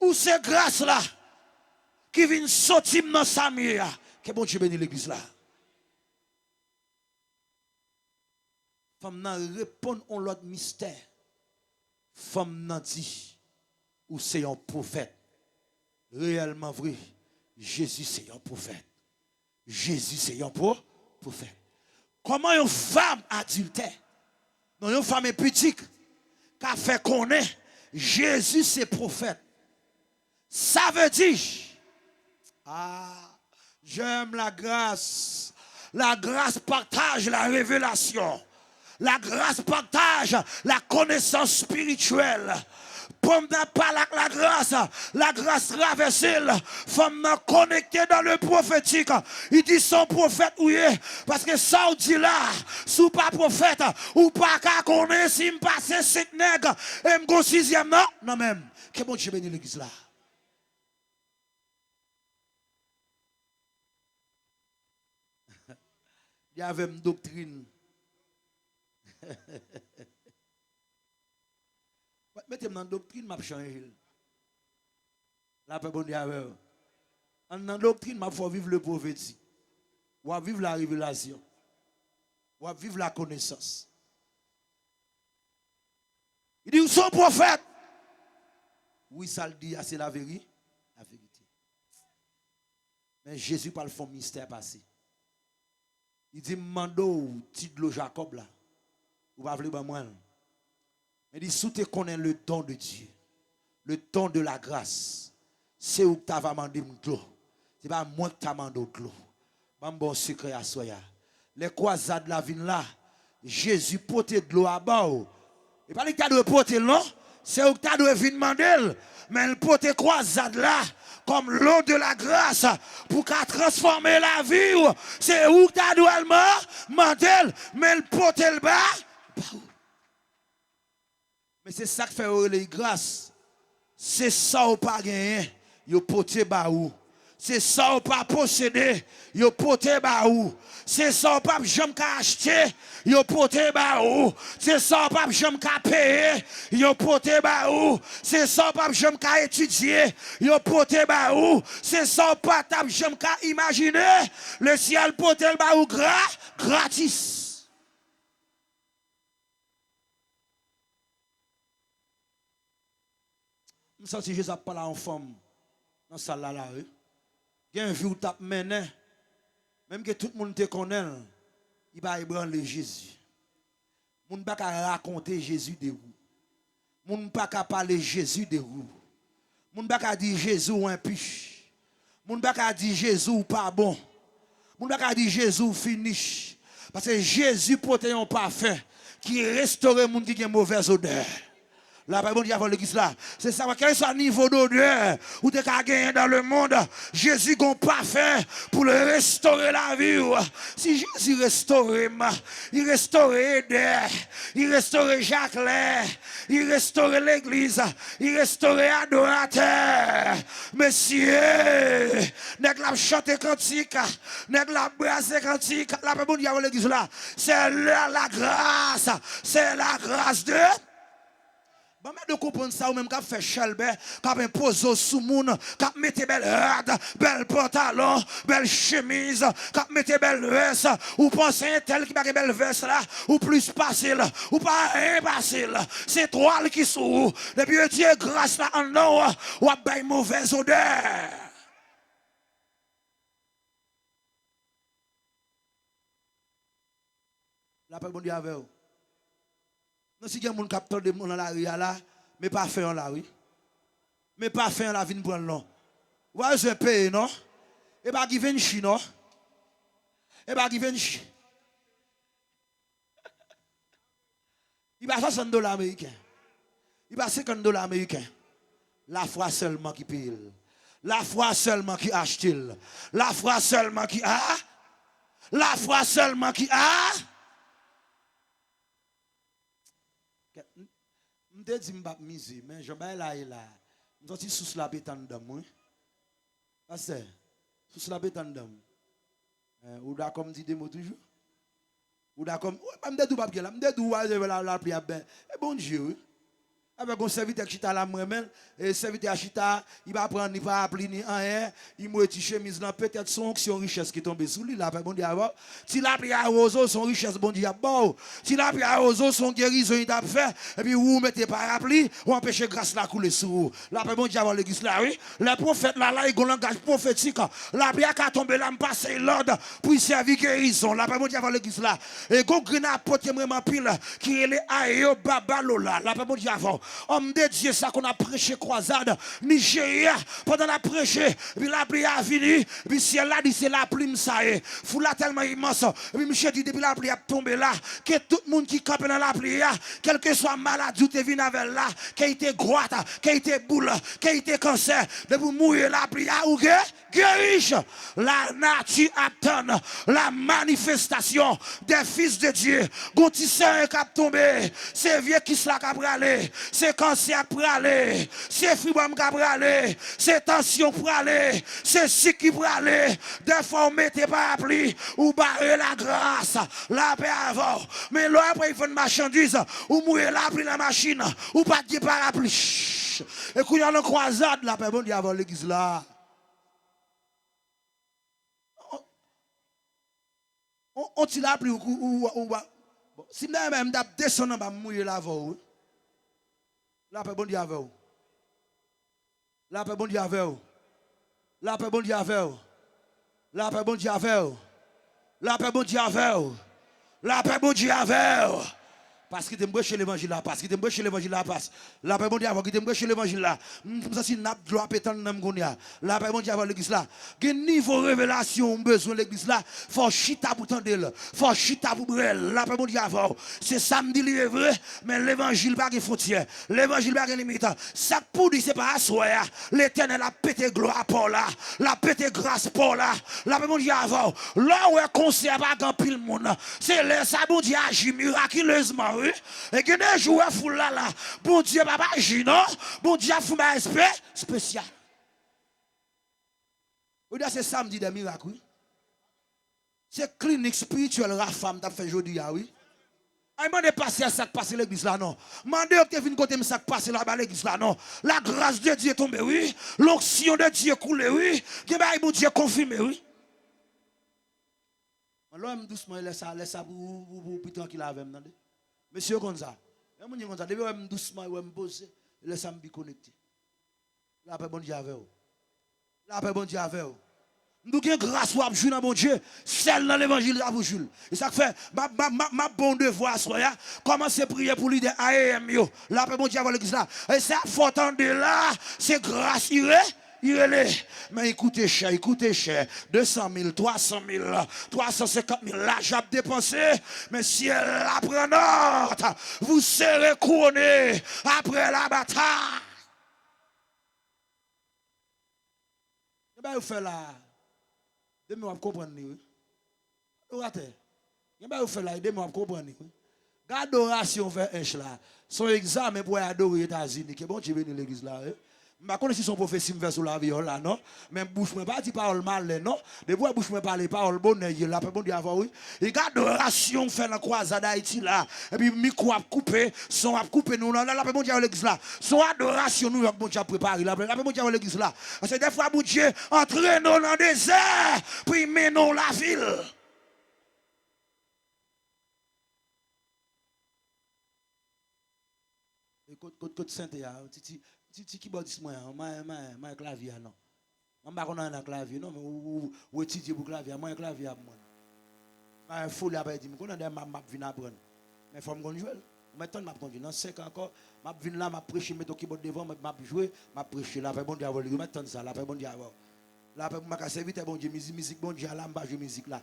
Où c'est grâce là qui vient sortir dans Samia. Que bon Dieu bénisse l'église là. Femme nan répond à l'autre mystère. Femme nan dit ou c'est un prophète. Réellement vrai, Jésus c'est un prophète. Jésus c'est un prophète. Comment une femme adultère, non une femme pudique, qui a fait connaître Jésus c'est prophète. Ça veut dire, j'aime la grâce. La grâce partage la révélation. La grâce partage la connaissance spirituelle. Pendant pas la grâce traversée, femme connectée dans le prophétique. Il dit son prophète oui, parce que ça on dit là, sous pas prophète ou pas qu'à connaître si me passe 5 nègres et me go 6e non même. Que bon Dieu bénisse l'église là. Il y avait une doctrine. Mettez-moi dans la doctrine, m'a changé. La paix bon Dieu. Dans la doctrine, il faut vivre le prophétique. Ou vivre la révélation. Ou vivre la connaissance. Il dit, où sont prophètes? Oui, ça le dit, c'est la vérité. La vérité. Mais Jésus parle de mystère passé. Il dit, mando, petit de Jacob là. Ou pas vouloir moi. Mais il dit, si tu connais le don de Dieu, le don de la grâce, c'est où tu vas demander de l'eau. Ce n'est pas moi qui t'ai demandé de l'eau. Je vais bon secret à soi. Les croisades de la ville là, Jésus portait de l'eau à bas. Et pas que tu dois porter l'eau, c'est où tu dois venir demander. Mais il portait croisade là, comme l'eau de la grâce, pour qu'elle transforme la vie. C'est où tu dois demander, mais il portait le bas. Mais c'est ça qui fait les grâces. C'est ça ou pas gagné, yo poté ba ou. C'est ça ou pas posséder, yo poté ba ou. C'est ça ou pas jamais ka acheter, yo poté ba ou. C'est ça ou pas jamais ka payer, yo poté ba ou. C'est ça ou pas jamais ka étudier, yo poté ba ou. C'est ça ou pas jamais ka imaginer, le ciel poté ba ou gratis. sens Jésus parle en femme dans la salle là. Il y a un vieux qui tape mené. Même que tout le monde te connaît, il va ébranler Jésus. Il ne peut pas raconter Jésus de vous. Il ne peut pas parler Jésus de vous. Il ne peut pas dire Jésus ou un piche. Il ne peut pas dire Jésus ou pas bon. Il ne peut pas dire Jésus ou finish. Parce que Jésus porte un parfum qui restaure les gens qui ont une mauvaise odeur. La Bible dit avant l'église là. C'est ça, quel soit le niveau d'odeur ou de gagner dans le monde, Jésus n'a pas fait pour le restaurer la vie. Si Jésus restaure, il restaure Eder, il restaure Jacqueline, il restaure l'église, il restaure adorateur. Monsieur, n'est la chanter cantique, n'est la brasser cantique. La Bible dit avant l'église là. C'est la grâce, c'est la grâce de. Bon, mais de comprendre ça, ou même qu'à faire chalbe, qu'à imposer sous moun, qu'à mettre belle rade, belle pantalon, belle chemise, qu'à mettre belle veste, ou penser tel qui a belle veste là, ou plus facile, ou pas facile. C'est toi qui sous. Depuis Dieu grâce là en nous, ou à bailler mauvaise odeur. La paix bon Dieu avec vous. Non, si il y a des gens qui captent des gens dans la rue là, mais pas faire la rue. Mais pas faire la vie de prendre non. Vous voyez, je paye, non? Et pas qui vient chi, non? Et pas qui vient chi. Il va $60 américains. Il va $50 américains. La foi seulement qui paye. La foi seulement qui achète. La foi seulement qui a. La foi seulement qui a. Je dis que je ne vais pas miser, mais je vais là et là. Je suis sous la bête en dedans. Parce que, sous la bête en dedans. Ou d'accord, me dit des mots toujours. Ou d'accord, je me dis que je vais la prière. Et bon Dieu. Avec un serviteur qui est à la main, et le serviteur qui il va prendre, il va appeler ni rien, il m'a dit chemise là, peut-être son onction richesse qui tombe sous lui, là, bon Dieu avant. Si la prière à Roseau, son richesse, bon Dieu, bon. Si la prière à Roseau, son guérison, il t'a fait, et puis vous mettez parapluie, ou empêchez grâce là couler sur vous. Là, bon Dieu, avant l'église là, oui. Les prophètes là, ils ont un langage prophétique. La prière qui a tombé là, me passe l'ordre pour servir guérison. Là, bon Dieu, avant l'église là. Et go grena pote vraiment pile, qui est les aéo babalola. Là, bon Dieu, avant. Homme de Dieu, ça qu'on a prêché croisade, Nigeria, pendant la prêché, puis la pluie a fini, puis si elle a dit c'est la pluie, ça y est, foule tellement immense, puis Michel dit depuis la pluie a tombé là, que tout le monde qui campe dans la pluie, quel que soit maladie ou te vient avec là, qui a été grotte, qui a été boule, qui a été cancer, de vous mourir la pluie, ou guéris, la nature attend la manifestation des fils de Dieu, gontisseur qui a tombé, c'est vieux qui se l'a cabralé, c'est cancer pour aller, c'est fibrome pour aller, c'est tension pour aller, c'est psychique pour aller. Des fois, on mettez parapluie ou barrer la grâce, la paix avant. Mais là, après, il faut une marchandise ou mourir la pluie la machine ou pas de parapluie. Et quand il y a une croisade, la paix, bon Dieu, avant l'église là. On tire la pluie ou si même descendre, on va mourir la voix. La paix bon Dieu avec vous. La paix bon Dieu avec vous. La paix bon Dieu avec vous. La paix bon Dieu avec vous. La paix bon Dieu avec vous. La paix bon Dieu avec vous. Parce qu'il t'aime chez l'évangile là, parce qu'il t'aime chez l'évangile là, parce la paix bon Dieu avant qu'il t'aime chez l'évangile là. Ça c'est n'a droit pétant dans gonia. La paix bon Dieu avant l'église là. Quel niveau révélation besoin l'église là, faut chita pour tendre, faut chita pour brel. La paix bon Dieu avant. C'est samedi est vrai, mais l'évangile pas de frontière. L'évangile pas de limite. Ça pour dire c'est pas assoya. L'Éternel a pété gloire pour là, la pété grâce pour là. La paix bon Dieu avant. Là où est concert pas grand pile monde. C'est là ça bon Dieu agit miraculeusement. Et que des joueurs fou là là. Bon Dieu, papa, non. Bon Dieu, fou ma esprit spécial. Vous dites, c'est samedi des miracles, oui. C'est clinique spirituelle, la femme t'a fait aujourd'hui, oui. Je ne demande pas si ça passe l'église là, non. Je demande que tu côté ça passe là-bas l'église là, non. La grâce de Dieu est tombée, oui. L'onction de Dieu est coulée, oui. Que bon Dieu confirmé, oui. Alors, doucement, laisse ça pour tranquille avec moi. Monsieur comme ça, je me doucement, je me pose, laisse-moi me connecter. La paix, bon Dieu, avec vous. La paix, bon Dieu, avec vous. Nous avons grâce à jouer dans mon Dieu, celle dans l'évangile à vous jouer. Et ça fait, ma bon devoir, soya, commencer à prier pour l'idée AEM, la paix, bon Dieu, avec l'église là. Et ça, faut attendre là, c'est grâce, mais écoutez cher, 200 000, 300 000, 350 000, là j'ai dépensé, mais si elle apprend notre, vous serez couronné après la bataille. Et bien vous faites là, demain vous comprenez, vous ratez. Et bien vous faites là, demain vous comprenez. L'adoration fait un là, son examen pour adorer les États-Unis, que bon Dieu bénisse l'église là. Je ne sais pas si son prophétie me fait sur la viole là, non? Mais bouche me pas dit parole mal, non? De fois bouche me parle parole bonne, la paix bon Dieu avoir oui. Et adoration fait dans croisade d'Haïti là. Et puis micro a coupé, son a coupé nous là, la paix bon Dieu avec l'église là. Son adoration nous bon Dieu préparé la paix bon Dieu avec l'église là. Parce que des fois bon Dieu entraîne nous dans le désert, puis mène nous la ville. Côte Saint-Théa, ti keyboardiste moi clavier non. On pas connait un clavier non mais ou étudier pour clavier, moi clavier moi. Pas folie après dit, connait des m'a venir apprendre. Mais faut me connait jouer. Maintenant m'a conduire dans 5 ans encore, m'a venir là m'a prêcher mettre keyboard devant, m'a jouer, m'a prêcher là, bon Dieu avoir lui maintenant ça, là bon Dieu avoir. Là m'a servir bon Dieu musique bon Dieu là m'a jouer musique là.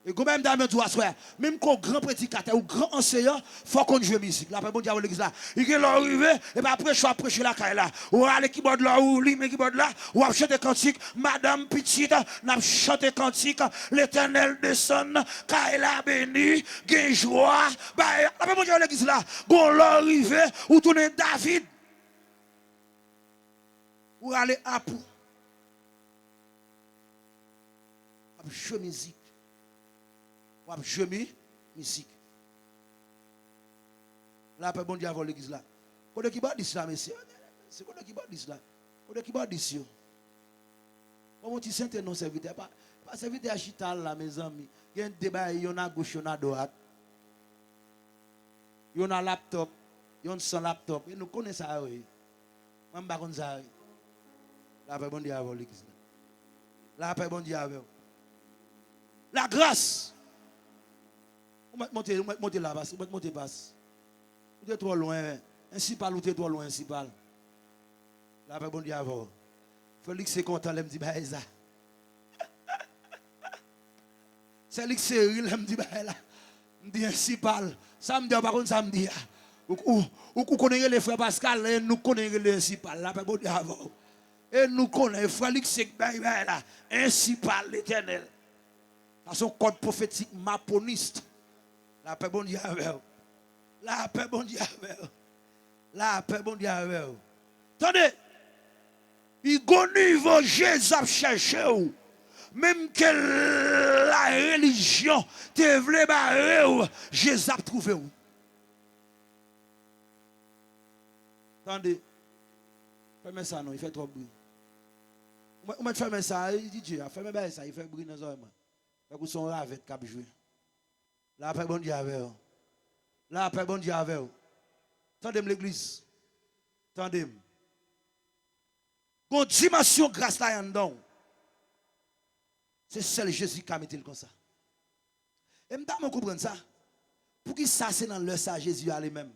Et quand même dans toi soir, même quand grand prédicateur ou grand enseignant, faut qu'on joue musique. Là après bon Dieu l'église là, il est arrivé et puis après je prêcher la caille là. Ou aller keyboard là ou lui keyboard là, ou a chanter cantique, madame petite, n'a chanter cantique, l'Éternel descend, caille la béni, gain joie. Bah après bon Dieu l'église là, gon l'arrivé ou tourner David. Ou aller à pour. Jouer musique. Ou jouer musique. Là, après, bon Dieu, avant l'église là. Quand qui bat dit ça, messieurs? C'est quoi qui bat dit ça? Quand qui bat dit ça? Comment tu sens non serviteur? Pas serviteur à Chital là, mes amis. Il y a un débat, il y en a gauche, il y en a droite. Il y en a laptop, il y en a sans laptop. Et nous connaissons ça, oui. Même pas comme ça. Là, après, bon Dieu, avant l'église là. Là, après, bon Dieu, avant. La grâce. Montez là, montez basse. Vous êtes trop loin. Ainsi parle, vous êtes trop loin, ainsi parle. Là, après, bon Dieu, avant. Félix est content, il me dit, bah, ça. C'est lui qui c'est il me dit, bah, là. Il me dit, ainsi parle. Ça me dit, par contre, ça me dit, ou connaissez les frères Pascal, et nous connaissons les ainsi parle. Là, après, bon Dieu, avant. Et nous connaissons, Félix c'est bah, là. Ainsi parle l'Éternel. Dans son code prophétique maponiste. La paix bon Dieu avec vous. La paix bon Dieu avec vous. La paix bon Dieu avec vous. Attendez. Il y a un niveau Jésus a cherché ou. Même que la religion te voulait barrer ou. Jésus a trouvé ou. Attendez. Fermez ça non, il fait trop bruit. On va fermer ça, il dit Dieu, fermez ça, il fait bruit dans les oreilles. Vous sont là avec cap jouer. La paix bon Dieu avec vous. La paix bon Dieu avec vous. Tendez-moi l'église. Tendez-moi. Une dimension grâce là en dedans. C'est seul Jésus qui a mis comme ça. Et je comprendre ça. Pour qui ça c'est dans l'heure ça Jésus a lui-même.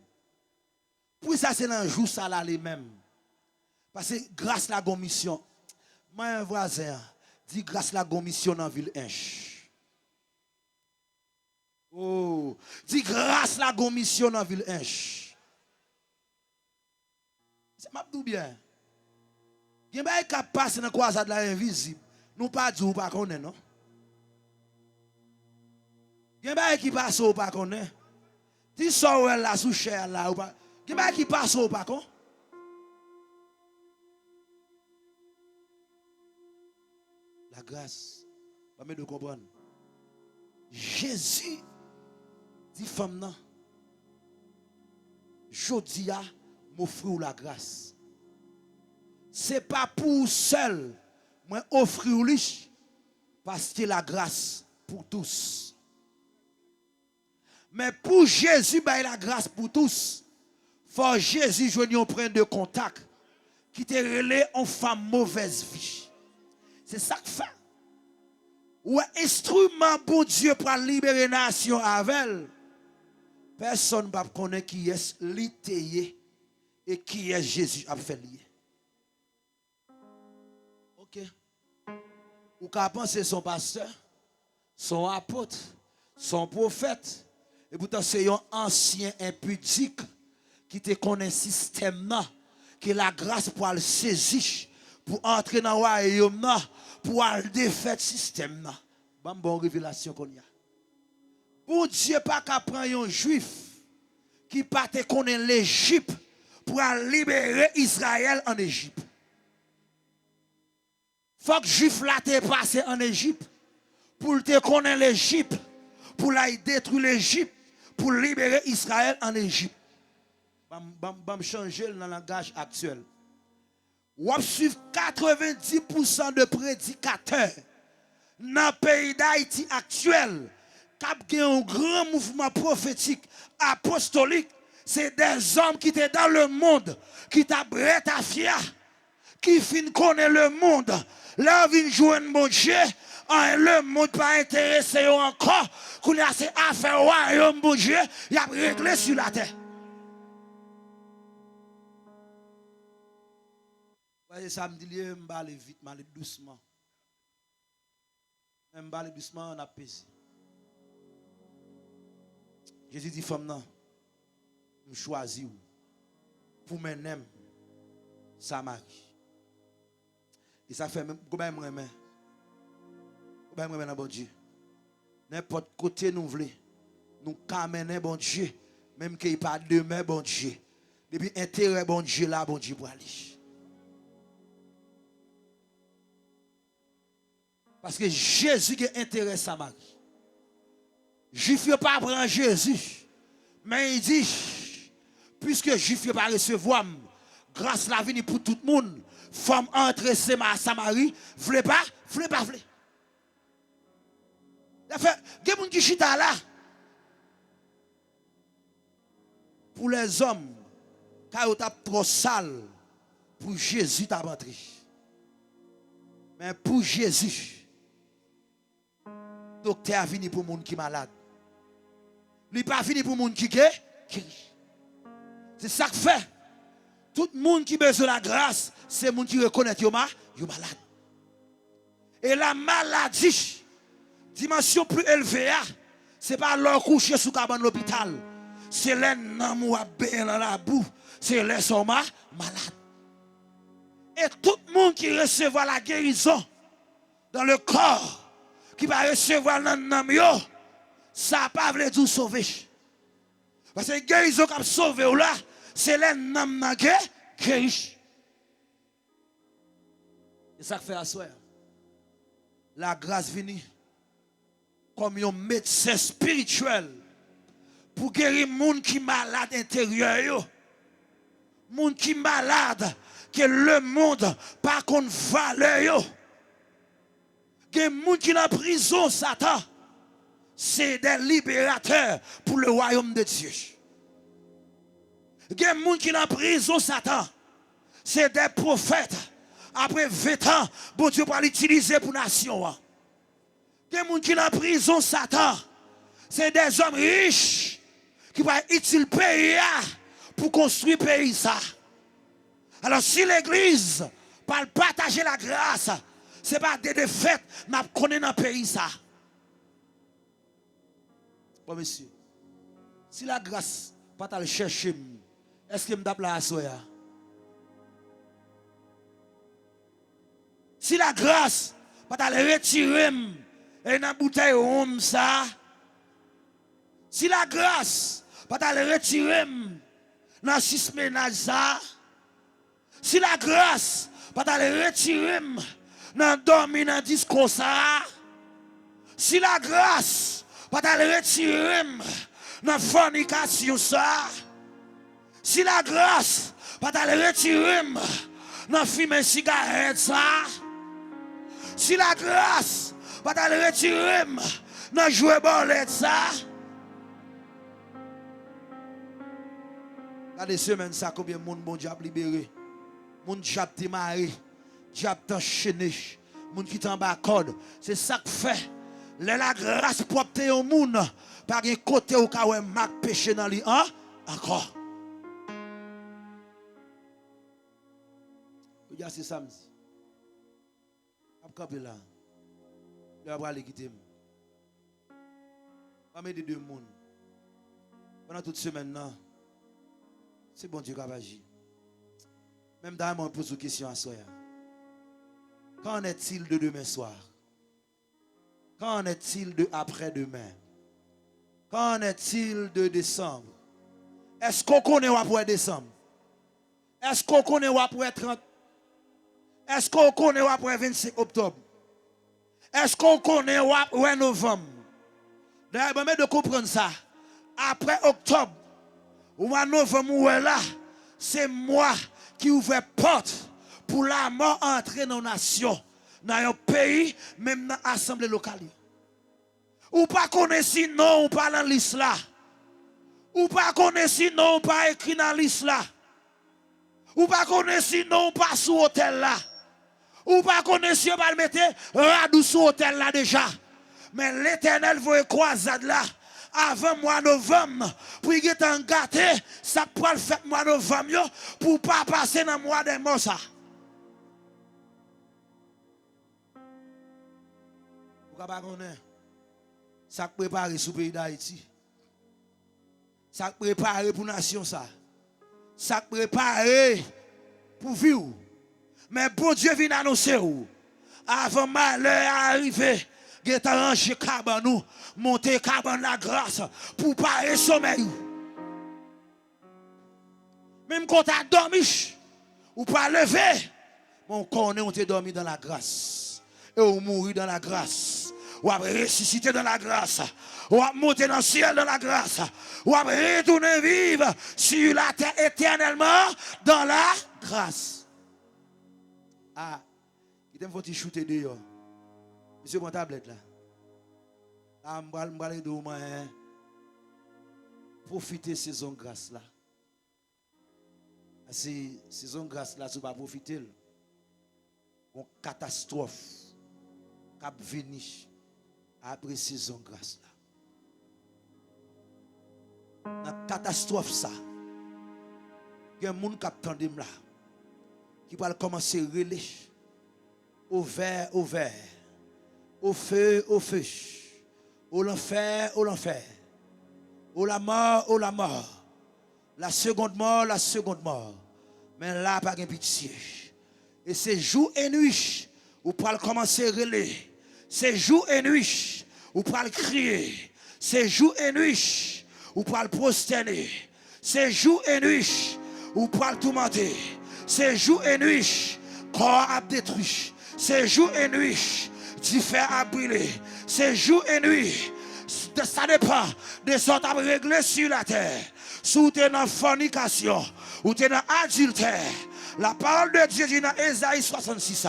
Pour qui ça c'est dans le jour ça là lui-même. Parce que grâce la mission. Moi un voisin dit grâce la mission dans ville Inch. Oh, dit grâce la mission dans ville Inch. C'est m'a tout bien. Il y a des gens qui passent dans la croisade là invisible. Nous pas dit ou pas connaître non. Il y a des gens qui passent ou pas connaître. Ti so là sous chair là ou pas. Il y a des gens qui passent ou pas connaître. La grâce, pas me de comprendre. Jésus dit femme nan, jodi a m'offrir la grâce. C'est pas pour seul, moi offrir lui parce que la grâce pour tous. Mais pour Jésus, bah la grâce pour tous. Faut Jésus joindre un point de contact qui te relé en femme mauvaise vie. C'est ça que fait. Ou instrument pour Dieu pour libérer la nation avec elle. Personne ne connaît qui est l'ité et qui est Jésus a fait lié. Ok. Ou qu'à penser son pasteur, son apôtre, son prophète. Et pourtant c'est un ancien impudique qui te connaît système là, qui la grâce pour le saisir, pour entrer dans le royaume là, pour le défaire système là. Bonne révélation qu'on y a. Pour Dieu pas qu'à prendre un juif qui pas te connaît l'Égypte pour libérer Israël en Égypte. Faut que juif là te passé en Égypte pour te connaître l'Égypte, pour la détruire l'Égypte, pour libérer Israël en Égypte. Bam changer dans le langage actuel. On suit 90% de prédicateurs dans le pays d'Haïti actuel, qui ont un grand mouvement prophétique, apostolique, c'est des hommes qui étaient dans le monde, qui t'a à fier, qui fin connaît le monde, là vient jouer mon Dieu, le monde pas intéressé encore, qu'on a ces affaires royaume mon Dieu, il a réglé sur la terre. Voyez ça me dit, je vais aller vite, je vais aller doucement. Je vais aller doucement, on a pesé. Jésus dit, femme, non, je choisis pour m'aimer Samarie. Et ça fait même, comment je m'aime dans bon Dieu. N'importe côté nous voulons, nous camène bon Dieu, même qu'il n'y ait pas de demain, bon Dieu. Depuis intérêt, bon Dieu, là, bon Dieu, pour aller. Parce que Jésus qui intéresse Samarie. Juif ne pas prendre Jésus. Mais il dit, puisque Juif ne pas recevoir, grâce la vie pour tout le monde, femme entre Samarie, voulez pas. Fait, il y a des gens qui chita là. Pour les hommes, car ils sont trop sales, pour Jésus t'a rentré. Mais pour Jésus, docteur a venu pour les gens qui sont malades. Il n'est pas venu pour les gens qui sont riches. C'est ça que fait. Tout le monde qui a besoin de la grâce, c'est les gens qui reconnaissent qu'ils sont malades. Et la maladie, dimension plus élevée, ce n'est pas leur coucher sous cabane l'hôpital. C'est les gens qui sont dans la boue. C'est les gens qui sont malades. Et tout le monde qui recevra la guérison dans le corps, qui va recevoir dans le nom, ça n'a pas voulu dire sauver. Parce que la guérison qui a sauvé là, c'est les noms qui guérissent. Et ça fait asseoir. La grâce vient comme un médecin spirituel pour guérir les gens qui sont malades intérieur. Les gens qui sont malades, que le monde pas contre valeur. Les gens qui sont en prison, Satan, c'est des libérateurs pour le royaume de Dieu. Les gens qui sont en prison, Satan, c'est des prophètes. Après 20 ans, bon Dieu va l'utiliser pour la nation. Les gens qui sont en prison, Satan, c'est des hommes riches qui vont utiliser le pays pour construire le pays. Alors si l'église parle partager la grâce, ce n'est pas des défaites, mais connaît dans le pays. Bon monsieur, si la grâce pas aller chercher, est-ce que je me la soya? Si la grâce pas aller retirer et dans bouteille rhum ça, si la grâce pas aller retirer dans 6 ménages ça, si la grâce pas aller retirer dans dormir dans discours ça, si la grâce pas aller retirer dans fornication ça, si la grâce pas aller retirer dans fumer cigarette ça, si la grâce pas aller retirer dans jouer bolette ça. Regardez semaine ça combien de monde bon Dieu a libéré. Moun diable te maré, diable t'enchaîné, moun qui t'en bas corde. C'est ça que fait. La grâce propre au monde, par un côté où ka wè mak péché dans lui, hein? Encore. Regarde c'est samedi. Ap camper là. Le va aller quitter. Pas mettre deux monde. Pendant toute semaine là. C'est bon Dieu qui va agir. Même d'ailleurs, on pose une question à soi. Qu'en est-il de demain soir? Qu'en est-il de après-demain? Qu'en est-il de décembre? Est-ce qu'on connaît après décembre? Est-ce qu'on connaît après 30? Est-ce qu'on connaît après 25 octobre? Est-ce qu'on connaît après novembre? D'ailleurs, permet de comprendre ça. Après octobre, ou en novembre, ou là, c'est moi qui ouvre porte pour la mort entrer dans la nation, dans un pays, même dans l'assemblée locale. Ou pas connaître sinon, ou pas dans liste là. Ou pas connaître sinon, ou pas écrit dans liste là. Ou pas connaître sinon, ou pas sous hôtel là. Ou pas connaître si on va le mettre radou sous hôtel là déjà. Mais l'Éternel veut croisade là. Avant mois novembre, pour y être gâté, ça peut le faire mois novembre pour pas passer dans le mois des morts ça. Pourquoi pas connaître? Ça prépare sous le pays d'Haïti. Ça prépare pour la nation ça. Ça prépare pour vivre. Mais bon Dieu vient annoncer avant malheur arriver. Get arrangé cabanou, monter cabane la grâce pour pas sommeil. Même quand tu as dormi, ou pas lever, mon corps on te dormi dans la grâce. Et on mourir dans la grâce. Ou à ressusciter dans la grâce. Ou à monter dans le ciel dans la grâce. Ou à retourner vivre sur la terre éternellement dans la grâce. Ah, il faut te shooter dehors. Monsieur mon tablette là. Ah, m'balé de moi. Profitez de saison grâce là. C'est saison grâce là, si vous ne pas profiter. Une catastrophe qui va venir après saison grâce là. Dans la catastrophe ça, il y a un monde qui attend là, qui va commencer à relayer au vert, au vert. Au feu, au feu, au l'enfer, au l'enfer, au la mort, au la mort, la seconde mort, la seconde mort. Mais là, pas de pitié. Et c'est jour et nuit, où pour commencer à relayer. C'est jour et nuit, où pour crier. C'est jour et nuit, où pour prosterner. C'est jour et nuit, où pour tourmenter. C'est jour et nuit, corps a détruit. C'est jour et nuit. Tu fais à brûler. C'est jour et nuit. Ça dépend de ce que tu as réglé sur la terre. Si tu es dans la fornication ou tu es dans l'adultère, la parole de Dieu dit dans Ésaïe 66,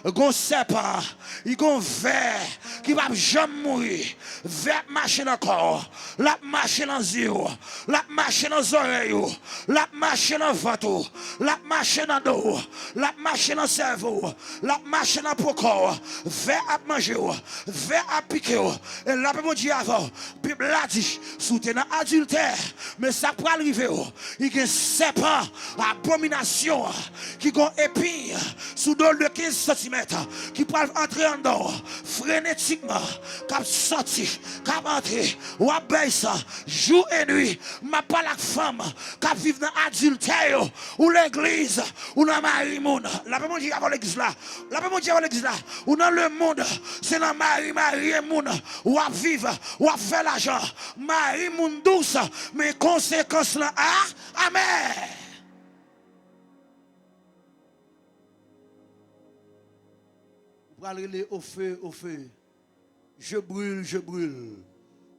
gon serpent, il gon ver qui va jamais mourir, ver marcher encore, la marcher dans les yeux, la marcher dans les oreilles, la marcher dans le ventre, la marcher dans le dos, la marcher dans le cerveau, la marcher dans le corps, ver à manger, ver à piquer. Et là, mon Dieu avant, Bible l'a dit, sous t'es dans adultère, mais ça peut arriver, il y a un serpent, abomination, qui ont épine sous dol de 15 cm, qui peuvent entrer en dedans, frénétiquement, qui sorti, qui entrer, ou à ça, jour et nuit, ma pas la femme, qui vit dans l'adultère, ou l'église, ou dans Marie monde. La paix mon Dieu avant l'église là, la paix mon Dieu avant l'église là, ou dans le monde, c'est dans Marie et monde, ou à vivre, ou à faire l'argent, Marie monde douce, mais conséquences là, amen. Aller au feu, au feu. Je brûle, je brûle.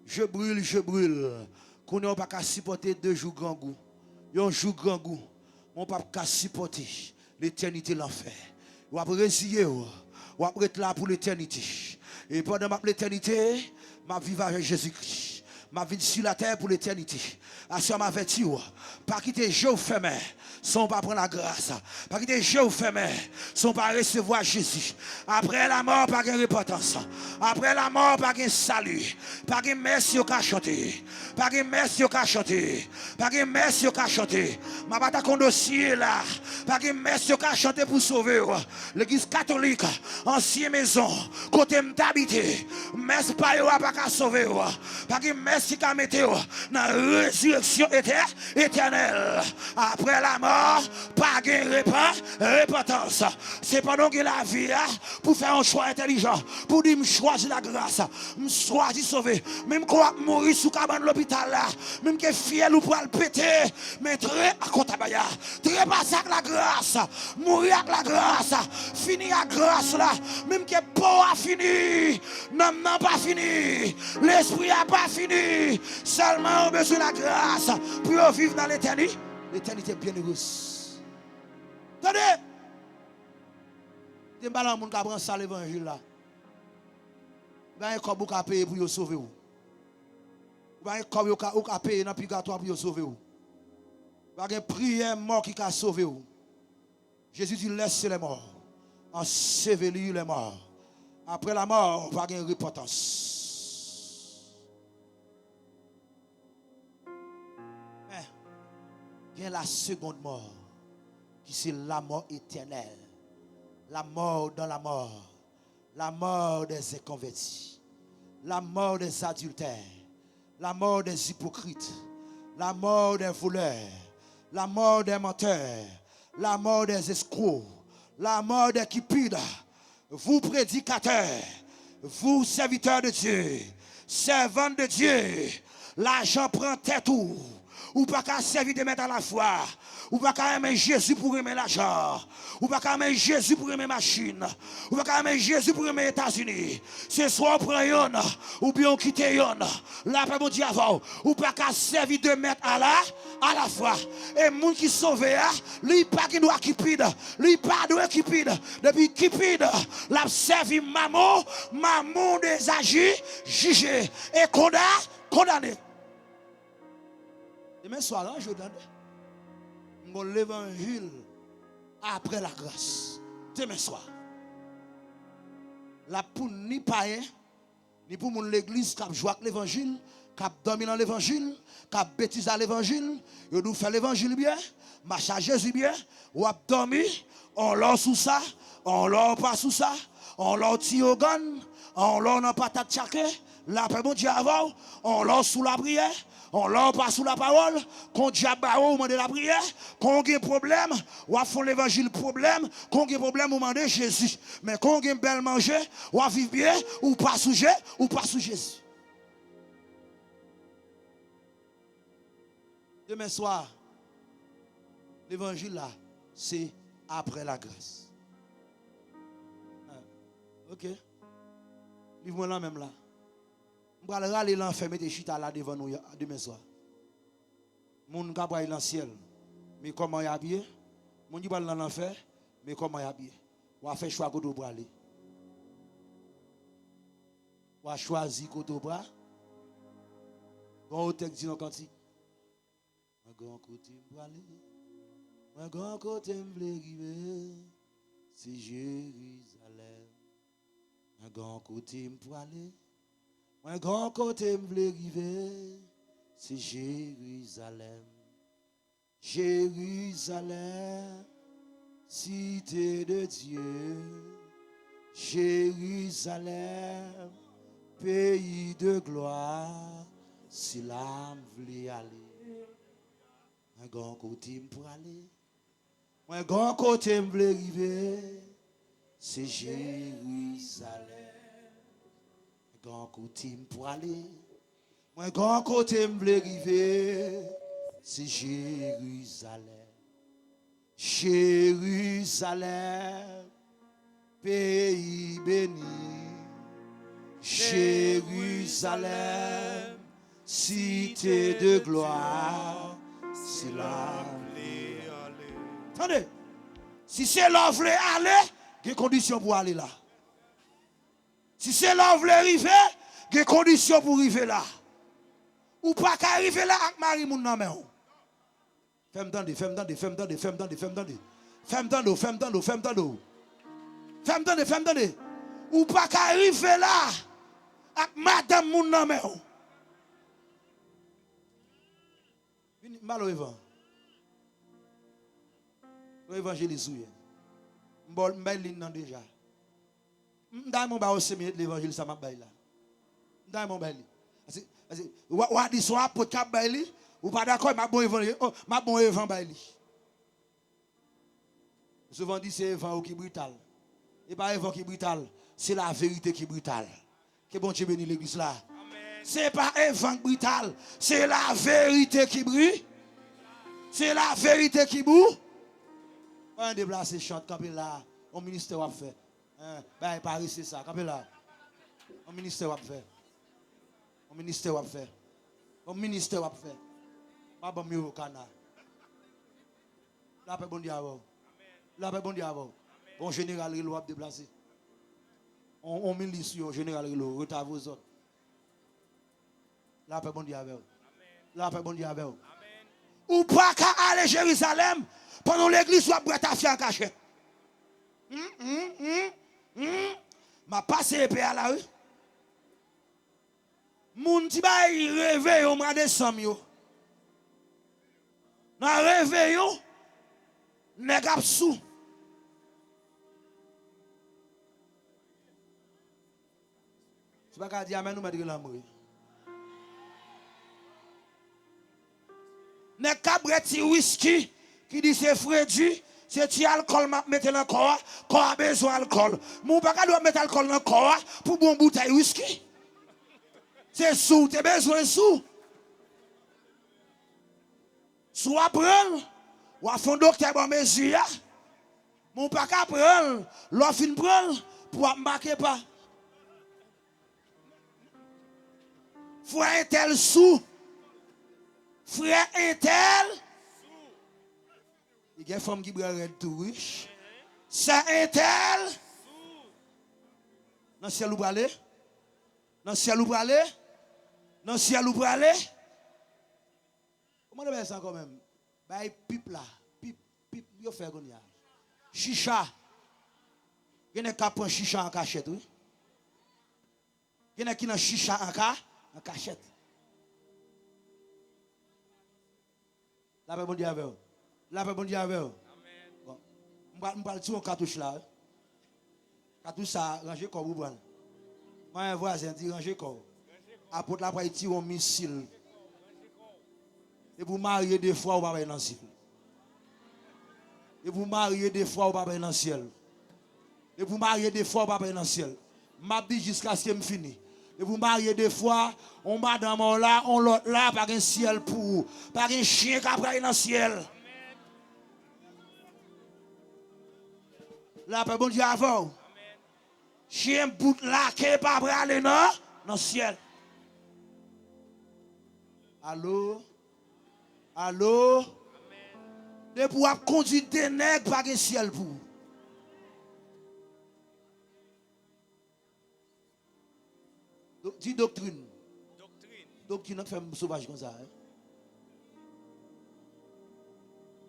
Je brûle, je brûle. Qu'on n'a pas qu'à supporter 2 jours grand goût. Un jour grand goût. On n'a pas qu'à supporter l'éternité l'enfer. Ou après résister, ou après être là pour l'éternité. Et pendant l'éternité, ma vie avec Jésus-Christ. Ma vie sur la terre pour l'éternité. Assure ma vertu. Pas quitter Dieu fermé. Sans pas prendre la grâce. Pas quitter Dieu fermé. Sans pas recevoir Jésus. Après la mort, pas de repentance. Après la mort, pas de salut. Pas de merci au cas chanter. Pas de merci au cas chanter. Pas de merci au cas chanter. Ma bataille contre dossier là. Pas de merci au cas chanter pour sauver. L'église catholique, ancienne maison, côté m'habiter. Merci pas yo pas qu'à sauver. Pas de merci qu'à mettre dans la résurrection éternelle. Après la mort, pas de repentance. C'est pendant que la vie pour faire un choix intelligent, pour dire me choisir la grâce, me choisir sauver, même quoi mourir sous cabane l'hôpital là, même que fiel ou pour le péter, mais très à Kontabaya, très passer avec la grâce, mourir avec la grâce, finir la grâce là, même que peau a fini, non pas fini, l'esprit a pas fini, seulement on a besoin de la grâce pour vivre dans l'éternité. L'éternité bienheureuse. Attendez! Des balans moun ka prend ça l'évangile là. Ben comme vous ka payer pour yo sauver ou. Ben comme vous ka payer dans purgatoire pour yo sauver ou. Ben prière mort qui ka sauver ou. Jésus dit laissez les morts. Ensevelir les morts. Après la mort, pas de repentance. Mais il y a la seconde mort qui c'est la mort éternelle. La mort dans la mort des inconvertis, la mort des adultères, la mort des hypocrites, la mort des voleurs, la mort des menteurs, la mort des escrocs, la mort des cupides. Vous prédicateurs, vous serviteurs de Dieu, servants de Dieu, l'argent prend tête ou pas qu'à servir de mettre à la foi. Ou pas qu'à aimer Jésus pour aimer l'argent. Ou pas qu'à aimer Jésus pour aimer machine. Ou pas qu'à aimer Jésus pour aimer les États-Unis. C'est soit on prend yon, ou bien on quitte yon. Là, après mon diable, ou pas qu'à servir de mettre à la foi. Et moun qui sauve, lui pas qui doit cupide. Lui pas doit cupide. Depuis cupide, l'a servi maman des agis, jugé et condamné. Demain soir, là, je donne l'évangile après la grâce. Demain soir. La pour ni païen, ni pour l'église qui a joué avec l'évangile, qui a dormi dans l'évangile, qui a bêtisé à l'évangile, ils nous fait l'évangile bien, marche à Jésus bien, ou a dormi, on l'a sous ça, on l'a pas sous ça, on l'a tiré au gun, on l'a n'a pas tête chaque, là, mon Dieu avant, on l'a sous la prière. On l'a pas sous la parole, qu'on diable ou demande la prière, qu'on a un problème, ou a font l'évangile problème, qu'on a un problème ou demander Jésus. Mais qu'on a un bel manger, ou a vivre bien, ou pas sous Jésus. Demain soir, l'évangile là, c'est après la grâce. Ok. Livre-moi là même là. Je vais aller l'enfer, mettre chita là devant nous demain soir. Moun ka aller dans le ciel, mais comment y habillé? Moun di aller dans l'enfer, mais comment y habillé? On va faire choix côté pour aller. On va choisir côté pour aller. Bon, texte dit non cantique. Un grand côté pour aller. Un grand côté pour arriver. C'est Jérusalem. Un grand côté pour aller. Un grand côté me voulait arriver, c'est Jérusalem. Jérusalem, cité de Dieu. Jérusalem, pays de gloire, si l'âme voulait aller. Un grand côté pour aller. Un grand côté me voulait arriver, c'est Jérusalem. Grand côté pour aller, un grand côté me voulait arriver, c'est Jérusalem. Jérusalem, pays béni. Jérusalem, cité de gloire, c'est là. Attendez, si c'est là où vous voulez aller, il y a des conditions pour aller là. Si c'est là où vous voulez arriver, il y a des conditions pour arriver là. Ou pas qu'arriver là avec Marie moun nan men. Femme tande, femme tande, femme tande, femme tande, femme tande. Femme tande, femme tande, femme tande. Femme tande, femme tande. Ou pas qu'arriver là avec madame moun nan men. Mal au évangile. L'évangéliste. M'bol m'bel nan déjà. M'dai mon ba au semi l'évangile ça m'a bail là. M'dai mon bail. Ou dit soit pour cap bail ou pas d'accord m'a bon évangile, m'a bon évangile. Souvent dit c'est évangile qui brutal. Et pas évangile qui brutal, c'est la vérité qui brutal. Que bon Dieu bénisse l'église là. C'est pas évangile brutal, c'est la vérité qui brille. C'est la vérité qui brille. On déplace chante campé là, au ministère va faire. Bah Paris c'est ça, campé là. Au ministère va faire. Au ministère va faire. Au ministère va faire. Pas bon mieux au Canada. La paix bon Dieu avant. La paix bon Dieu avant. Bon général Rilo va déplacer. On milice au général Rilo, retard vos autres. La paix bon Dieu avant. La paix bon Dieu avant. Ou pas qu'à aller Jérusalem pendant l'église soit prête à faire en cachette. Ma passé épée à la rue. Moun ti bay réveil au mois de décembre yo. Dans réveil yo, nèg ap sou. C'est pas qu'à dire amen ou mettre l'amour. Nèg ka breti whisky qui dit c'est Freddy, c'est ti alcool m'a mettre dans corps, corps a besoin alcool. Mon pas doit mettre alcool dans corps pour bon bouteille whisky. C'est sous, tu as besoin sous. Soit prendre, ou à fond docteur bon mesure. Mon pas qu'à prendre, l'offre fin prendre pour marquer pas. Frère Intel sous. Frère Intel. Il y a une femme qui brûle tout riche. C'est Intel. Dans le ciel où aller? Dans le ciel où aller? Dans le ciel où aller? Comment on appelle ça quand même? Bah, pipe là. Pipe, il fait qu'on y a. Chicha. Il y a qui prend chicha en cachette, oui. Il y a qui prend chicha en cachette. La paix bon Dieu avec vous. La paix bon Dieu avec vous. Bon. Je parle de cartouche là. Cartouche ça, ranger corps ou bon. Moi, un voisin dit ranger corps. Apôtre la il tire un missile. Et vous mariez des fois, vous ne pouvez pas dans le ciel. Et vous mariez des fois, vous ne pouvez pas dans le ciel. Et vous mariez des fois, vous ne pouvez pas dans le ciel. Je dis jusqu'à ce que je finisse. Et vous mariez des fois, on madame là, on l'autre là, pas un ciel pour vous. Pas un chien qui a dans le ciel. Là, pas bon Dieu avant. Chien bout là, qui n'est pas aller dans le ciel. Allô? Allô? De pouvoir conduire des nègres par un ciel pour vous. Dis doctrine. Doctrine, on fait un sauvage comme ça.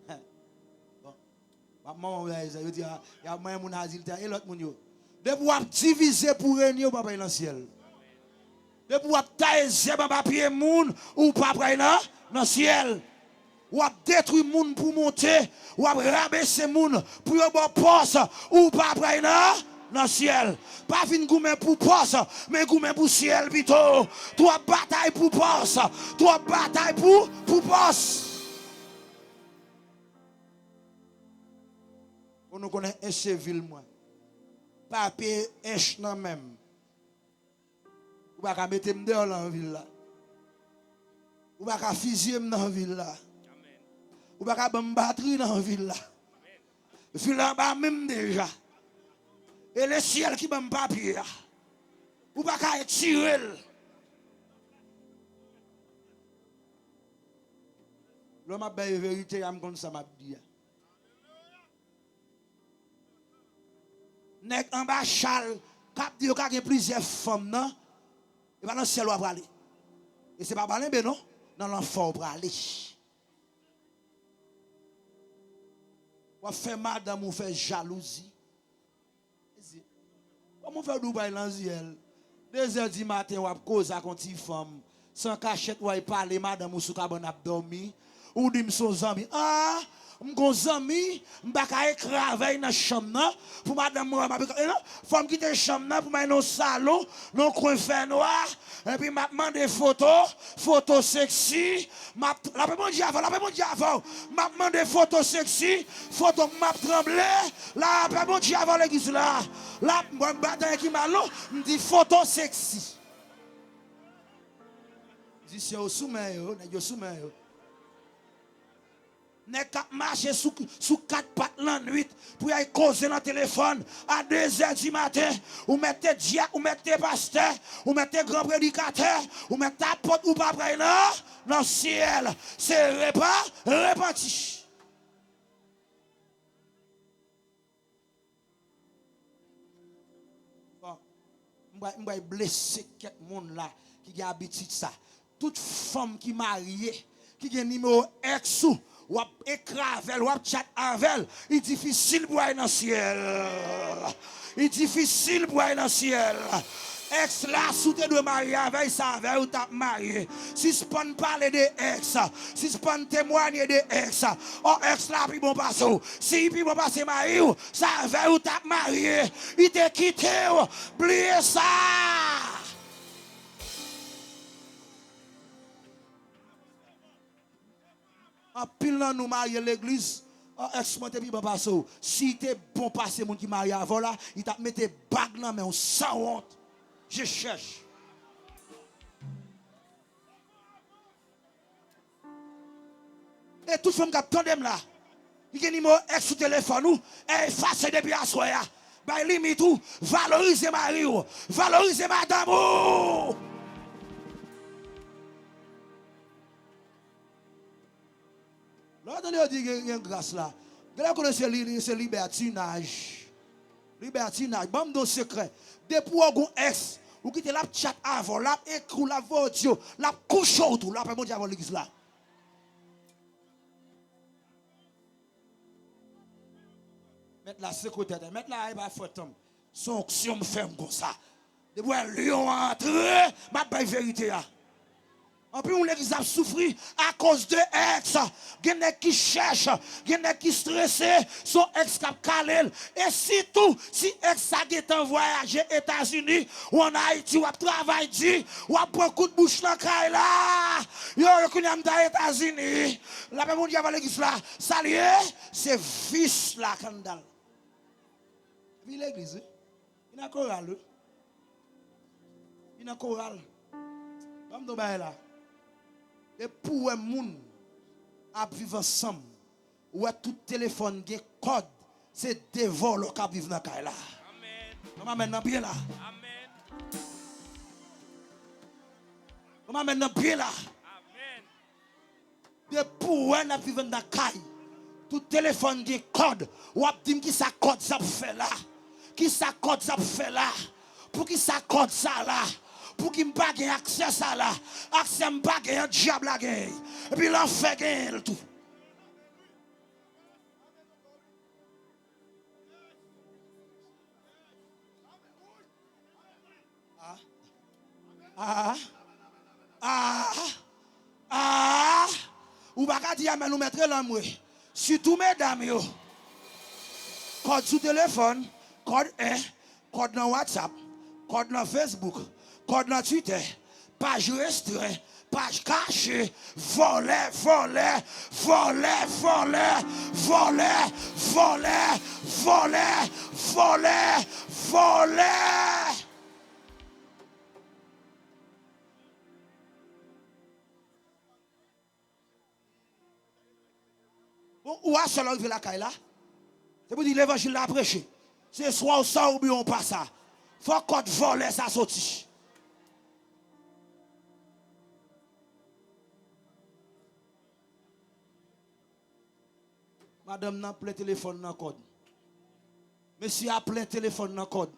Hein? Bon. Maman, il dit, il y a moyen mon asile et l'autre mon yo. De pouvoir diviser pour régner ou pas dans le ciel. De pouvoir tailler zéba papier moun ou pas dans le ciel. Ou détruire moun pour monter, ou rabaisser moun pour y avoir poste ou pas dans le ciel. Pas fin goumen pour poste, mais goumen pour ciel plutôt. Toi bataille pour poste, toi bataille pour poste. On nous connaît un civil moi. Papier éche nan même. Ou pas mettre me dehors dans la ville là. Ou pas fusiller dans la ville là. Ou pas me battre dans la ville là. Ville là bas même déjà. Et le ciel qui m'a papier. Ou pas qu'à tirer. L'homme a bien vérité, il comme ça m'a dit. Nek en bas chal, cap dit qu'il y a plusieurs femmes, non? Et pas dans le ciel où aller. Et c'est pas balin, ben non? Dans l'enfant, pour aller. On fait madame, on fait jalousie. Comment faire Dubaï dans le 2h du matin, on cause à une petite femme. Sans cachette, on parler, madame, ou sous cabane a dormi. Ou dit, son ami, ah, mon ami, je vais écraver dans la chambre pour madame, femme quitter la chambre pour m'aller dans le salon, dans le coin fait noir, et puis m'a demandé photos sexy, la paix avant, m'a demandé photos sexy, photos m'a tremblé, la paix avant l'église là, la bataille qui m'a me dit photos sexy. Je dis, c'est au sommet, n'est qu'à marcher sous 4 pattes la nuit pour aller causer dans le téléphone à 2h du matin. Ou mettez diacre, ou mettez pasteur, ou mettez grand prédicateur, ou mettez apôtre ou pas près dans le ciel. C'est repenti. Bon, je vais blesser quelqu'un là qui a habitude ça. Toute femme qui est mariée, qui a un numéro ex ou écravel, ou chat avec, il est difficile pour aller dans le ciel. Il est difficile pour aller dans le ciel. Ex là, sous tes deux mariés avec ça, avec ou t'as marié. Si ce pas parler de ex, si ce pas témoigner de ex, oh ex là, puis bon passe. Si puis bon passe marié, ça avec ou t'as marié, il t'a quitté, oubliez ça. En pile là nous marier l'église, ex-monté puis papa so. Si t'es bon passé mon qui marie avant là, il t'a mis tes bagues là mais on sans honte. Je cherche. Et toute femme qui attendem là, il y a numéro ex sur téléphone ou effacer depuis à soya. Bah limite ou valoriser mari ou, valoriser madame ou. Là, on dit qu'il y a une grâce là. Vous connaissez c'est libertinage. Libertinage. Bon, dans secret. Depuis qu'on ex, ou quitte la chat avant, la écrou, la audio, la couche autour, la pas bon avant l'église là. Mettre la secrétaire, mettre la haie photo. Son action me fait comme ça. Depuis lion entre, ma baille vérité là. En plus, on l'église a souffert à cause de ex. Il y en a qui cherchent, il y en a qui stressent, son ex cap calé. Et surtout, si ex a été en voyage aux États-Unis ou en Haïti, ou a travaillé, ou a pris un coup de bouche dans le là, yo reconnu aux États-Unis. La même monde qui a l'église là, salut, c'est vice la candale. Puis l'église, il y a un choral. Il y a un choral. Comme là. Et pour un monde à vivre ensemble, où tout téléphone qui code, c'est des vols qui vivent dans la là. Comment maintenant bien là? Comment maintenant bien là? Et pour un vivre dans la caille, tout téléphone qui code, ou dit qui ça code ça fait là? Qui ça code ça fait là? Pour qui ça code ça là? Pour qu'il ne pas accès à ça là, accès à pas un diable à gagner. Et puis l'enfer gagne tout. Ou pas dire mais nous mettre l'amour. Surtout mesdames yo. Code sur téléphone, code 1, code dans WhatsApp, code dans Facebook. Code dans Twitter, page restreinte, page cachée, voler. Bon, où est-ce que vous la caille là? C'est pour dire l'évangile l'a prêché. C'est soit ça ou bien on passe ça. Faut qu'on voler ça sorti. Madame n'a plein téléphone dans code. Monsieur a plein téléphone dans code.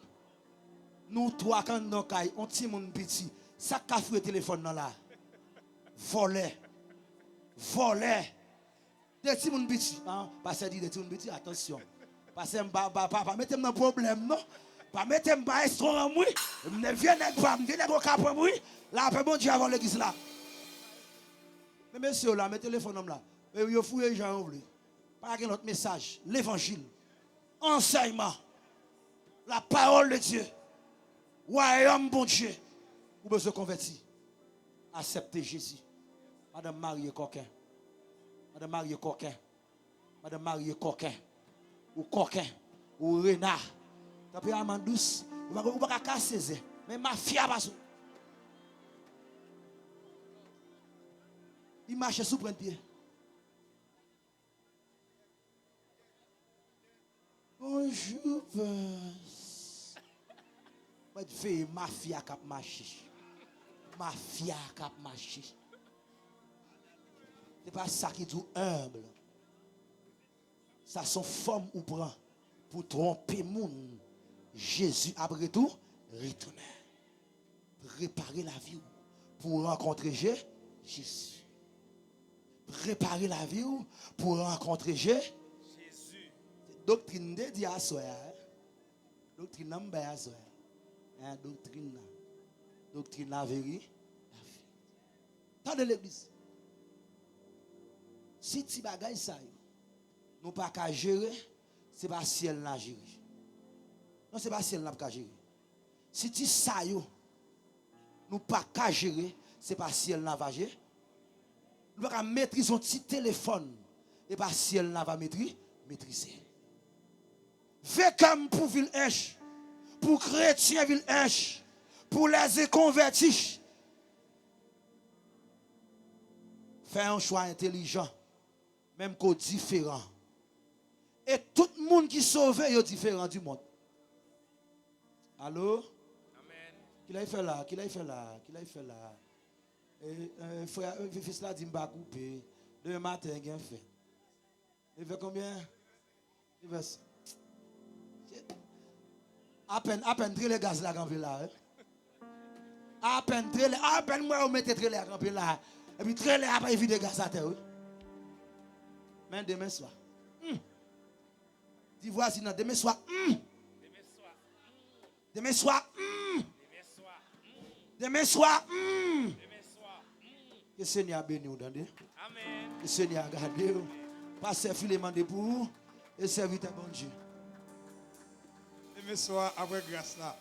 Nous trois quand dans caille, on petit monde petit. Ça qu'a fait téléphone dans là. volé. Des petits moun biti, hein, parce que dit des petits moun biti, attention. Parce que pas mettre dans problème non. Pas mettre dans restaurant moi. Me viens pas, me viens au cap moi. Là après bon Dieu avant l'église là. Mais monsieur là, mettez téléphone là. Mais yo fouillé Jean ouvre. Pas un autre message, l'évangile. Enseignement. La parole de Dieu. Royaume bon Dieu. Vous besoin convertir. Acceptez Jésus. Madame Marie Coquin. Madame Marie Coquin. Madame Marie Coquin. Ou Coquin. Ou Renard. T'as pris amande douce. Ou pas casser. Mais mafia pas. Il marche sous prendre pied. Bonjour, boss. Moi, je fais mafia cap marché. Mafia cap marché. C'est pas ça qui est tout humble. Ça son forme ou prend pour tromper moun. Jésus après tout retourner. Préparer la vie pour rencontrer Jésus. Préparer la vie pour rencontrer Jésus. Doctrine de Dieu à soi. Doctrine n'a pas à soi. Doctrine la vérité. Tant de l'église. Si tu bagay ça, nous pas qu'à gérer, c'est pas ciel n'a gérer. Non, c'est pas ciel n'a pas gérer. Si tu ça nous pas qu'à gérer, c'est pas ciel n'a va gérer. Nous pas qu'à maîtriser son petit téléphone et pas ciel n'a va maîtriser. Vécam pour ville H, pour chrétien ville H, pour les convertis. Fais un choix intelligent, même qu'au différent. Et tout le monde qui sauve est différent du monde. Allô? Amen. Qu'il a fait là? Frère, fils là dit m'a coupé. Demain matin, il a fait. Il fait combien? Il fait à peine les gaz là, là. À peine moi, on mette très là, là. Et puis très là, après, il vide gaz à terre. Mais demain soir. Dis voici, non, demain soir. Demain soir. Que le Seigneur bénisse vous, Amen. Que le Seigneur garde vous. Passez filement de pour vous et serviteur bon Dieu. Demain soir, après grâce là.